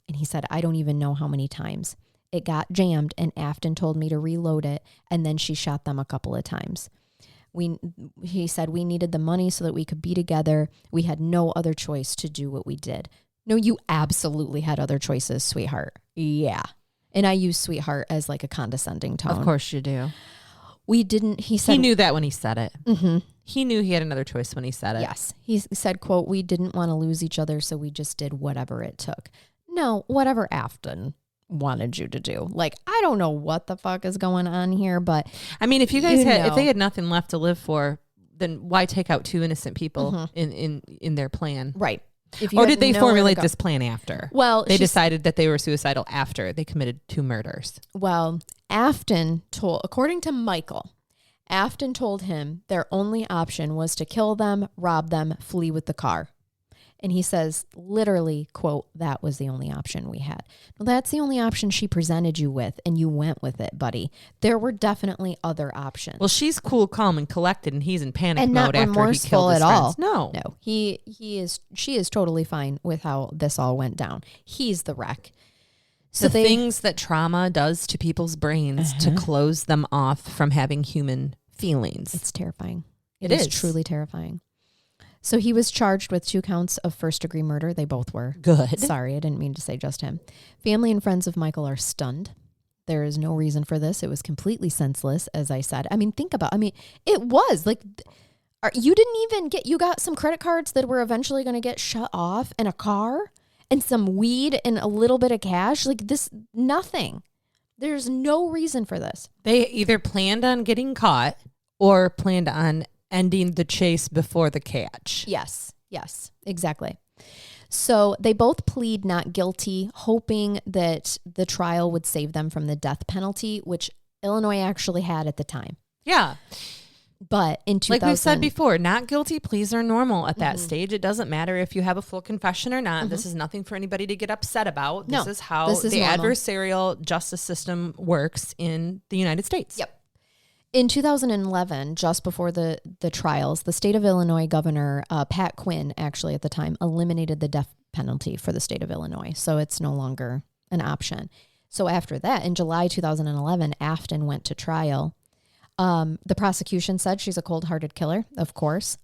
And he said, "I don't even know how many times. It got jammed and Afton told me to reload it, and then she shot them a couple of times. He said we needed the money so that we could be together. We had no other choice to do what we did." No, you absolutely had other choices, sweetheart. Yeah. And I use sweetheart as like a condescending tone. Of course you do. We didn't, he said. He knew that when he said it. Mm-hmm. He knew he had another choice when he said it. Yes. He said, quote, "We didn't want to lose each other, so we just did whatever it took." No, whatever Afton wanted you to do. Like, I don't know what the fuck is going on here, but I mean, if you guys if they had nothing left to live for, then why take out two innocent people in their plan? Right. Or did they formulate this plan after? Well, they decided that they were suicidal after they committed two murders. Well, Afton told, according to Michael, Afton told him their only option was to kill them, rob them, flee with the car. And he says, literally, quote, "That was the only option we had." Well, that's the only option she presented you with, and you went with it, buddy. There were definitely other options. Well, she's cool, calm, and collected, and he's in panic and mode not after he killed his at all. friends. No. She is totally fine with how this all went down. He's the wreck. So the things that trauma does to people's brains to close them off from having human feelings. It's terrifying. It is is truly terrifying. So he was charged with 2 counts of first-degree murder. They both were. Good. Sorry, I didn't mean to say just him. Family and friends of Michael are stunned. There is no reason for this. It was completely senseless, as I said. I mean, it was. Like, you didn't even you got some credit cards that were eventually going to get shut off, and a car, and some weed, and a little bit of cash. Like, this, nothing. There's no reason for this. They either planned on getting caught or planned on ending the chase before the catch. Yes, exactly. So they both plead not guilty, hoping that the trial would save them from the death penalty, which Illinois actually had at the time. Yeah. But in 2000... Like we said before, not guilty pleas are normal at that stage. It doesn't matter if you have a full confession or not. This is nothing for anybody to get upset about. This is how the adversarial justice system works in the United States. Yep. In 2011, just before the trials, the state of Illinois governor, Pat Quinn, actually at the time, eliminated the death penalty for the state of Illinois. So it's no longer an option. So after that, in July 2011, Afton went to trial. The prosecution said she's a cold-hearted killer, of course.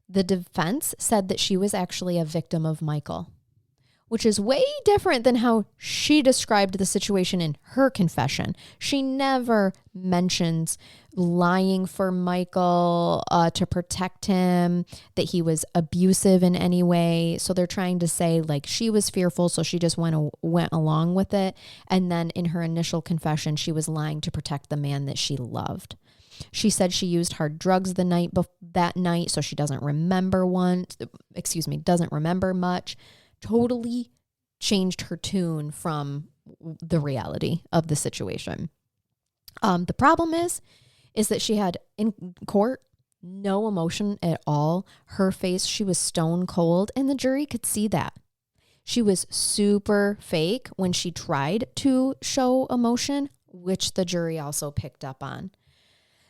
The defense said that she was actually a victim of Michael, which is way different than how she described the situation in her confession. She never mentions lying for Michael to protect him, that he was abusive in any way. So they're trying to say like she was fearful, so she just went along with it. And then in her initial confession, she was lying to protect the man that she loved. She said she used hard drugs that night, so she doesn't remember doesn't remember much. Totally changed her tune from the reality of the situation. The problem is that she had in court no emotion at all. Her face, she was stone cold, and the jury could see that. She was super fake when she tried to show emotion, which the jury also picked up on.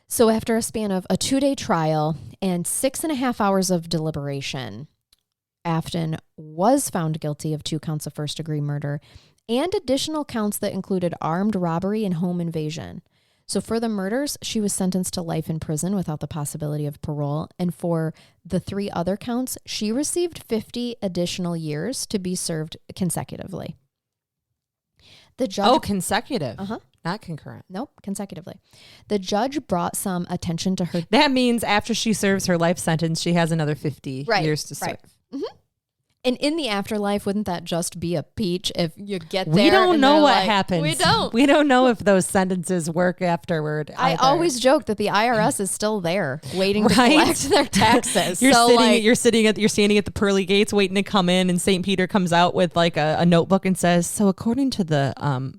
So after a span of a 2-day trial and 6.5 hours of deliberation, Afton was found guilty of 2 counts of first-degree murder and additional counts that included armed robbery and home invasion. So for the murders, she was sentenced to life in prison without the possibility of parole. And for the 3 other counts, she received 50 additional years to be served consecutively. The judge... consecutive. Uh-huh. Not concurrent. Nope, consecutively. The judge brought some attention to her... That means after she serves her life sentence, she has another 50 years to serve. Right. Mm-hmm. And in the afterlife, wouldn't that just be a peach if you get there? We don't know what happens. We don't. We don't know if those sentences work afterward. I always joke that the IRS is still there waiting to collect their taxes. You're standing at the pearly gates waiting to come in, and St. Peter comes out with like a notebook and says, "So according to the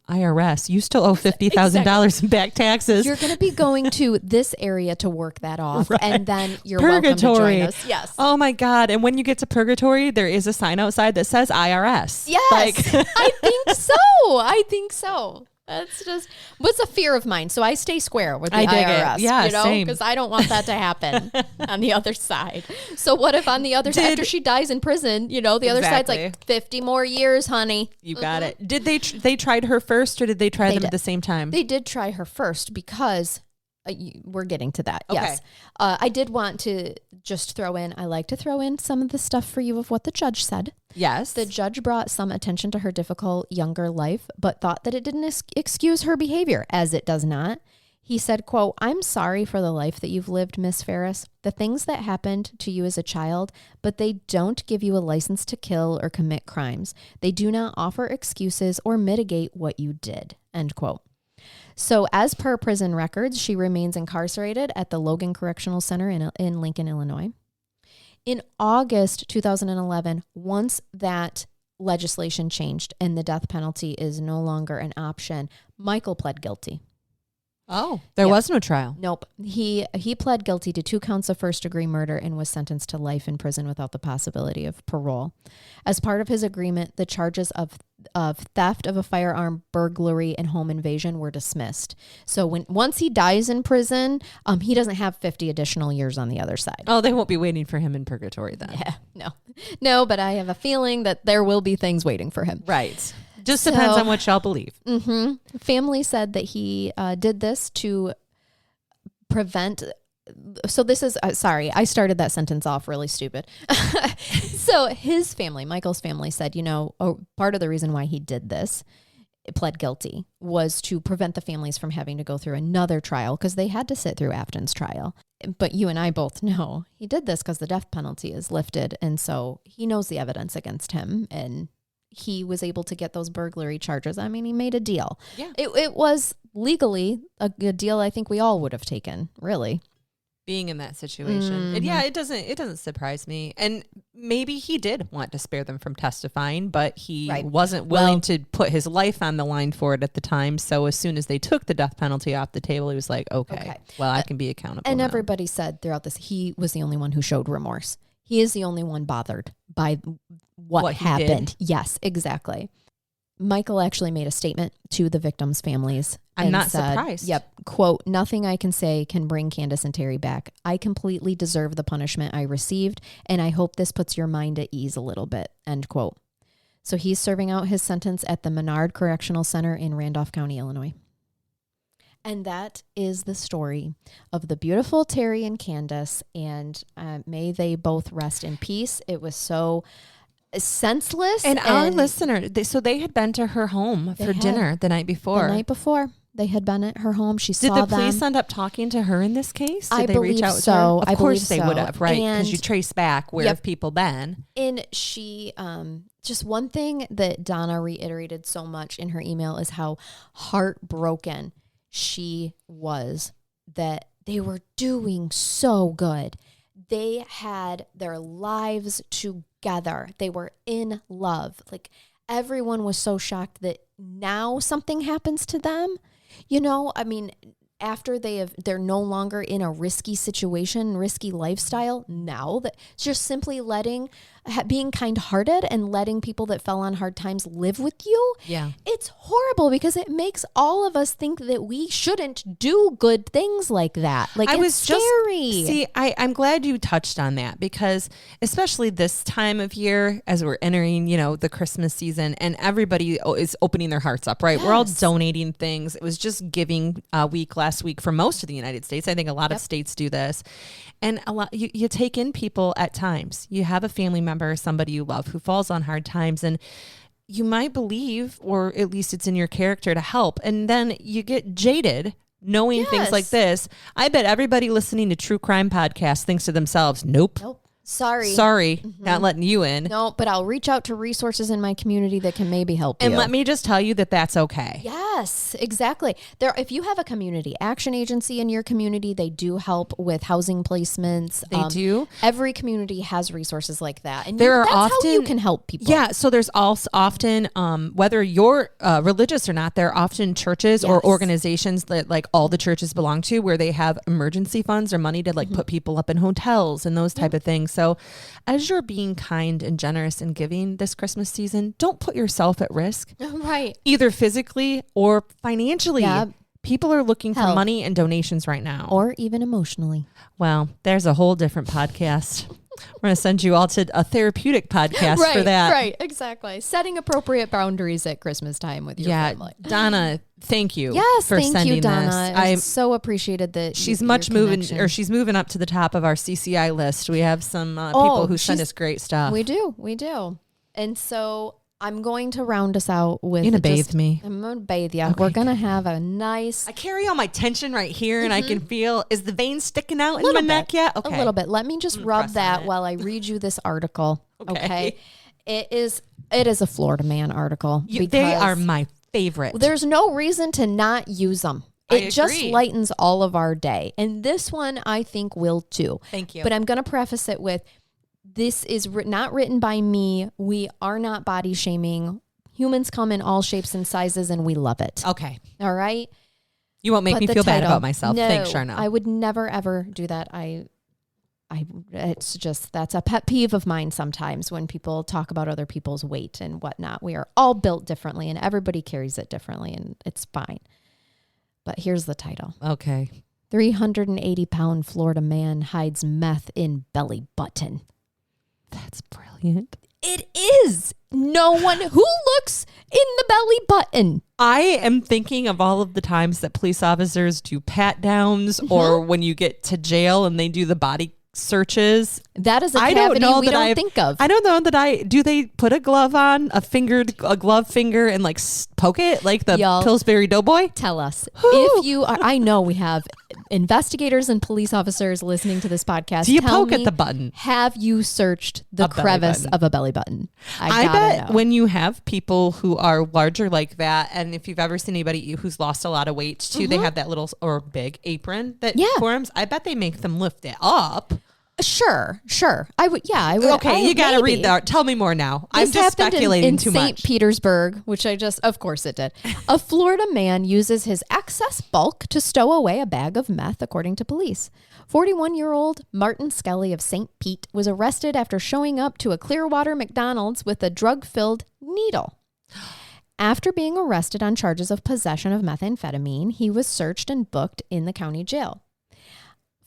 IRS, you still owe $50,000 in back taxes. You're going to be going to this area to work that off, right. And then you're purgatory. Welcome to join us." Yes. Oh my God! And when you get to purgatory, there is a sign outside that says IRS. Yes, I think so. That's just what's a fear of mine. So I stay square with the IRS. Yeah, same. Because I don't want that to happen on the other side. So what if on the other side, after she dies in prison, the other side's like 50 more years, honey. You got it. Did they tried her first, or did they try them at the same time? They did try her first because we're getting to that. Okay. Yes. I did want to just throw in, I like to throw in some of the stuff for you of what the judge said. Yes. The judge brought some attention to her difficult younger life, but thought that it didn't excuse her behavior, as it does not. He said, quote, "I'm sorry for the life that you've lived, Miss Ferris, the things that happened to you as a child, but they don't give you a license to kill or commit crimes. They do not offer excuses or mitigate what you did," end quote. So as per prison records, she remains incarcerated at the Logan Correctional Center in Lincoln, Illinois. In August 2011, once that legislation changed and the death penalty is no longer an option, Michael pled guilty. Oh, there was no trial. Nope. He pled guilty to 2 counts of first-degree murder and was sentenced to life in prison without the possibility of parole. As part of his agreement, the charges of theft of a firearm, burglary, and home invasion were dismissed. So once he dies in prison, he doesn't have 50 additional years on the other side. Oh, they won't be waiting for him in purgatory then. Yeah, no, but I have a feeling that there will be things waiting for him. Right. Just depends on what y'all believe. Mm-hmm. Family said that he did this to prevent. So this is, sorry, I started that sentence off really stupid. So his family, Michael's family said, part of the reason why he did this, pled guilty, was to prevent the families from having to go through another trial because they had to sit through Afton's trial. But you and I both know he did this because the death penalty is lifted. And so he knows the evidence against him, and he was able to get those burglary charges. I mean, he made a deal. Yeah. It was legally a good deal I think we all would have taken, really. Being in that situation. Mm-hmm. And yeah, it doesn't surprise me. And maybe he did want to spare them from testifying, but he wasn't willing to put his life on the line for it at the time. So as soon as they took the death penalty off the table, he was like, okay. Well, I can be accountable And now. Everybody said throughout this, he was the only one who showed remorse. He is the only one bothered by what happened. Yes, exactly. Michael actually made a statement to the victims' families. I'm not surprised. Yep. Quote, nothing I can say can bring Kandis and Terri back. I completely deserve the punishment I received, and I hope this puts your mind at ease a little bit. End quote. So he's serving out his sentence at the Menard Correctional Center in Randolph County, Illinois. And that is the story of the beautiful Terri and Kandis, and may they both rest in peace. It was so senseless. And our listener, so they had been to her home for dinner the night before. The night before. They had been at her home. She saw them. Did the police end up talking to her in this case? Did I they reach out so. to her? Of course they so. would have, right? Because you trace back where have people been. And she, just one thing that Donna reiterated so much in her email is how heartbroken she was that they were doing so good. They had their lives together. They were in love. Like, everyone was so shocked that now something happens to them. You know, I mean, after they're no longer in a risky situation, risky lifestyle. Now that just simply being kind-hearted and letting people that fell on hard times live with you. Yeah. It's horrible because it makes all of us think that we shouldn't do good things like that. Like, it's scary. I'm glad you touched on that, because especially this time of year, as we're entering, the Christmas season, and everybody is opening their hearts up, right? Yes. We're all donating things. It was just giving week last week for most of the United States. I think a lot of states do this. And a lot, you take in people at times. You have a family member, somebody you love, who falls on hard times, and you might believe, or at least it's in your character to help. And then you get jaded knowing things like this. I bet everybody listening to true crime podcasts thinks to themselves, nope. Sorry, not letting you in. No, but I'll reach out to resources in my community that can maybe help you. And let me just tell you that that's okay. Yes, exactly. If you have a community action agency in your community, they do help with housing placements. They do. Every community has resources like that. And that's how you can help people. Yeah, so there's also often, whether you're religious or not, there are often churches or organizations that like all the churches belong to, where they have emergency funds or money to like put people up in hotels and those type of things. So as you're being kind and generous and giving this Christmas season, don't put yourself at risk. Right. Either physically or financially. Yeah. People are looking for money and donations right now. Or even emotionally. Well, there's a whole different podcast. We're going to send you all to a therapeutic podcast for that. Right, exactly. Setting appropriate boundaries at Christmas time with your family. Donna, thank you for sending you, Donna. this. I so appreciated that she's she's moving up to the top of our CCI list. We have some people who send us great stuff. We do. And so I'm going to round us out with... You're going to bathe me. I'm going to bathe you. Okay. We're going to have a nice... I carry all my tension right here, and I can feel... Is the vein sticking out in my neck yet? Okay. A little bit. Let me just rub that while I read you this article. Okay. It is a Florida Man article. They are my favorite. There's no reason to not use them. It just lightens all of our day. And this one, I think, will too. Thank you. But I'm going to preface it with... This is not written by me. We are not body shaming. Humans come in all shapes and sizes, and we love it. Okay. All right? You won't make me feel bad about myself. No, thanks, Charnell. I would never, ever do that. It's just, that's a pet peeve of mine sometimes when people talk about other people's weight and whatnot. We are all built differently, and everybody carries it differently, and it's fine. But here's the title. Okay. 380-pound Florida man hides meth in belly button. That's brilliant. It is. No one who looks in the belly button. I am thinking of all of the times that police officers do pat downs or when you get to jail and they do the body searches. That is a cavity we don't think of. I don't know that do they put a glove on, a glove finger and like poke it like the Pillsbury Doughboy? Tell us. If you are, I know we have investigators and police officers listening to this podcast. Do you poke at the button? Have you searched the crevice of a belly button? I bet when you have people who are larger like that, and if you've ever seen anybody who's lost a lot of weight too, they have that little or big apron that forms. I bet they make them lift it up. Sure. I would. Okay, you got to read that. Tell me more now. I'm just speculating too much. In St. Petersburg, which of course it did. A Florida man uses his excess bulk to stow away a bag of meth, according to police. 41-year-old Martin Skelly of St. Pete was arrested after showing up to a Clearwater McDonald's with a drug-filled needle. After being arrested on charges of possession of methamphetamine, he was searched and booked in the county jail.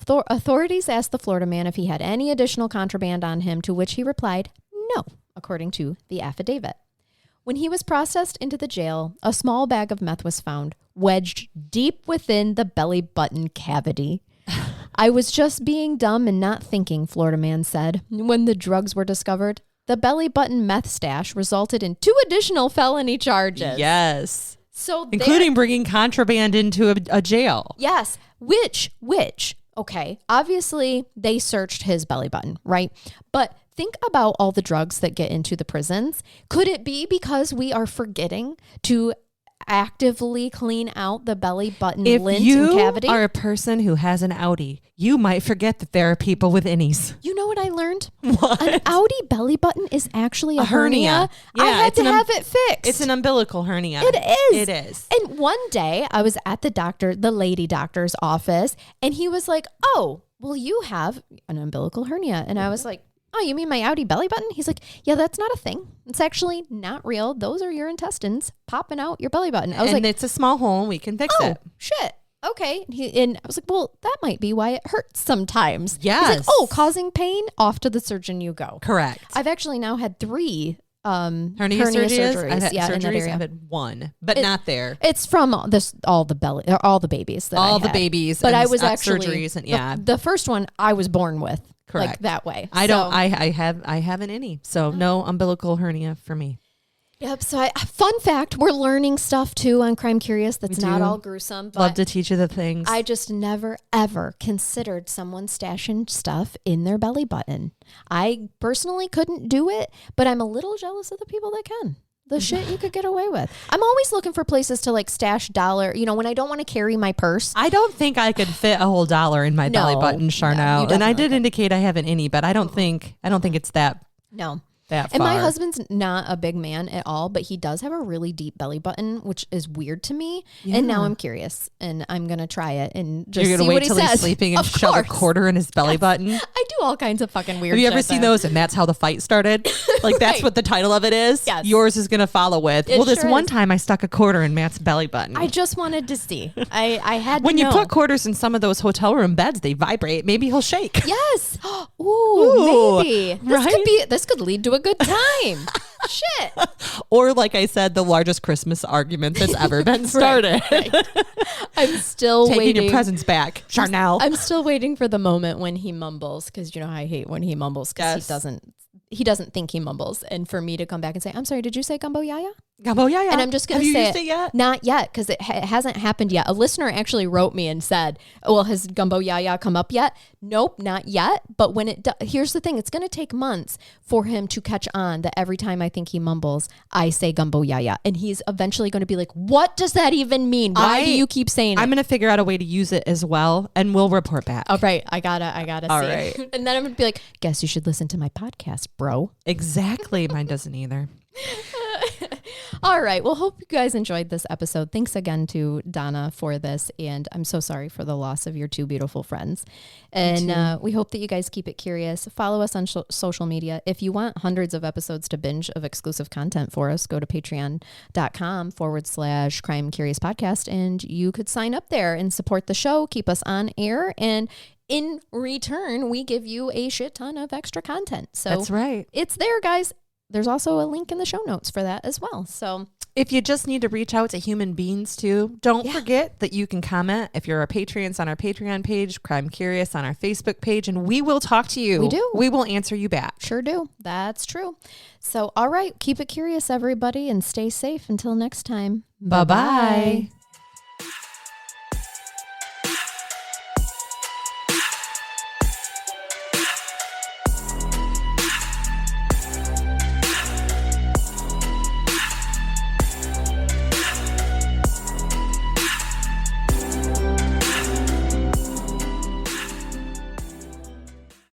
Authorities asked the Florida man if he had any additional contraband on him, to which he replied, no, according to the affidavit. When he was processed into the jail, a small bag of meth was found, wedged deep within the belly button cavity. I was just being dumb and not thinking, Florida man said. When the drugs were discovered, the belly button meth stash resulted in 2 additional felony charges. Yes. So including bringing contraband into a jail. Yes. Which, okay, obviously they searched his belly button, right? But think about all the drugs that get into the prisons. Could it be because we are forgetting to actively clean out the belly button lint and cavity? If you are a person who has an Audi, you might forget that there are people with innies. You know what I learned? What? An Audi belly button is actually a hernia. Yeah, I had to have it fixed. It's an umbilical hernia. It is. It is. And one day I was at the lady doctor's office, and he was like, oh, well, you have an umbilical hernia. And I was like, oh, you mean my Audi belly button? He's like, yeah, that's not a thing. It's actually not real. Those are your intestines popping out your belly button. I was like, it's a small hole and we can fix it. Shit. Okay. And I was like, well, that might be why it hurts sometimes. Yes. He's like, oh, causing pain? Off to the surgeon you go. Correct. I've actually now had 3 hernia surgeries. I've had in that area. I've had 1, but not there. It's from all the babies that I had. Babies. But and I was actually surgeries and the first one I was born with. Correct. Like that way. I have an innie. So no umbilical hernia for me. Yep. So fun fact, we're learning stuff too on Crime Curious that's not all gruesome. But love to teach you the things. I just never, ever considered someone stashing stuff in their belly button. I personally couldn't do it, but I'm a little jealous of the people that can. The shit you could get away with. I'm always looking for places to like stash dollar, when I don't want to carry my purse. I don't think I could fit a whole dollar in my belly button, Charnell. And I did indicate I have an innie, but I don't think it's that. No. That and far. my husband's not a big man at all, but he does have a really deep belly button, which is weird to me. Yeah. And now I'm curious, and I'm gonna try it and just see what he says. You're gonna wait till he's sleeping and shove a quarter in his belly button. I do all kinds of fucking weird. Have you ever seen those? And that's how the fight started. Like that's what the title of it is. Yes. Yours is gonna follow with. This one time I stuck a quarter in Matt's belly button. I just wanted to see. I had. When you put quarters in some of those hotel room beds, they vibrate. Maybe he'll shake. Yes. Ooh, maybe. This could lead to a good time. Shit. Or like I said, the largest Christmas argument that's ever been started. Right. I'm still taking waiting. Your presents back, Charnell. I'm still waiting for the moment when he mumbles, because you know how I hate when he mumbles, because he doesn't think he mumbles, and for me to come back and say, I'm sorry, did you say gumbo yaya? Gumbo yaya. And I'm just going to say used it yet? Not yet, because it hasn't happened yet. A listener actually wrote me and said, well, has gumbo yaya come up yet? Nope, not yet. But when it here's the thing, it's going to take months for him to catch on that every time I think he mumbles, I say gumbo yaya. And he's eventually going to be like, what does that even mean? Why do you keep saying it? I'm going to figure out a way to use it as well, and we'll report back. All right, I gotta All see. Right. And then I'm going to be like, guess you should listen to my podcast, bro. Exactly. Mine doesn't either. All right. Well, hope you guys enjoyed this episode. Thanks again to Donna for this. And I'm so sorry for the loss of your 2 beautiful friends. And we hope that you guys keep it curious. Follow us on social media. If you want hundreds of episodes to binge of exclusive content for us, go to patreon.com/Crime Curious Podcast. And you could sign up there and support the show, keep us on air. And in return, we give you a shit ton of extra content. So that's right. It's there, guys. There's also a link in the show notes for that as well. So if you just need to reach out to human beings too, don't forget that you can comment. If you're a Patreon, on our Patreon page, Crime Curious on our Facebook page, and we will talk to you. We do. We will answer you back. Sure do. That's true. So, all right. Keep it curious, everybody, and stay safe until next time. Bye-bye.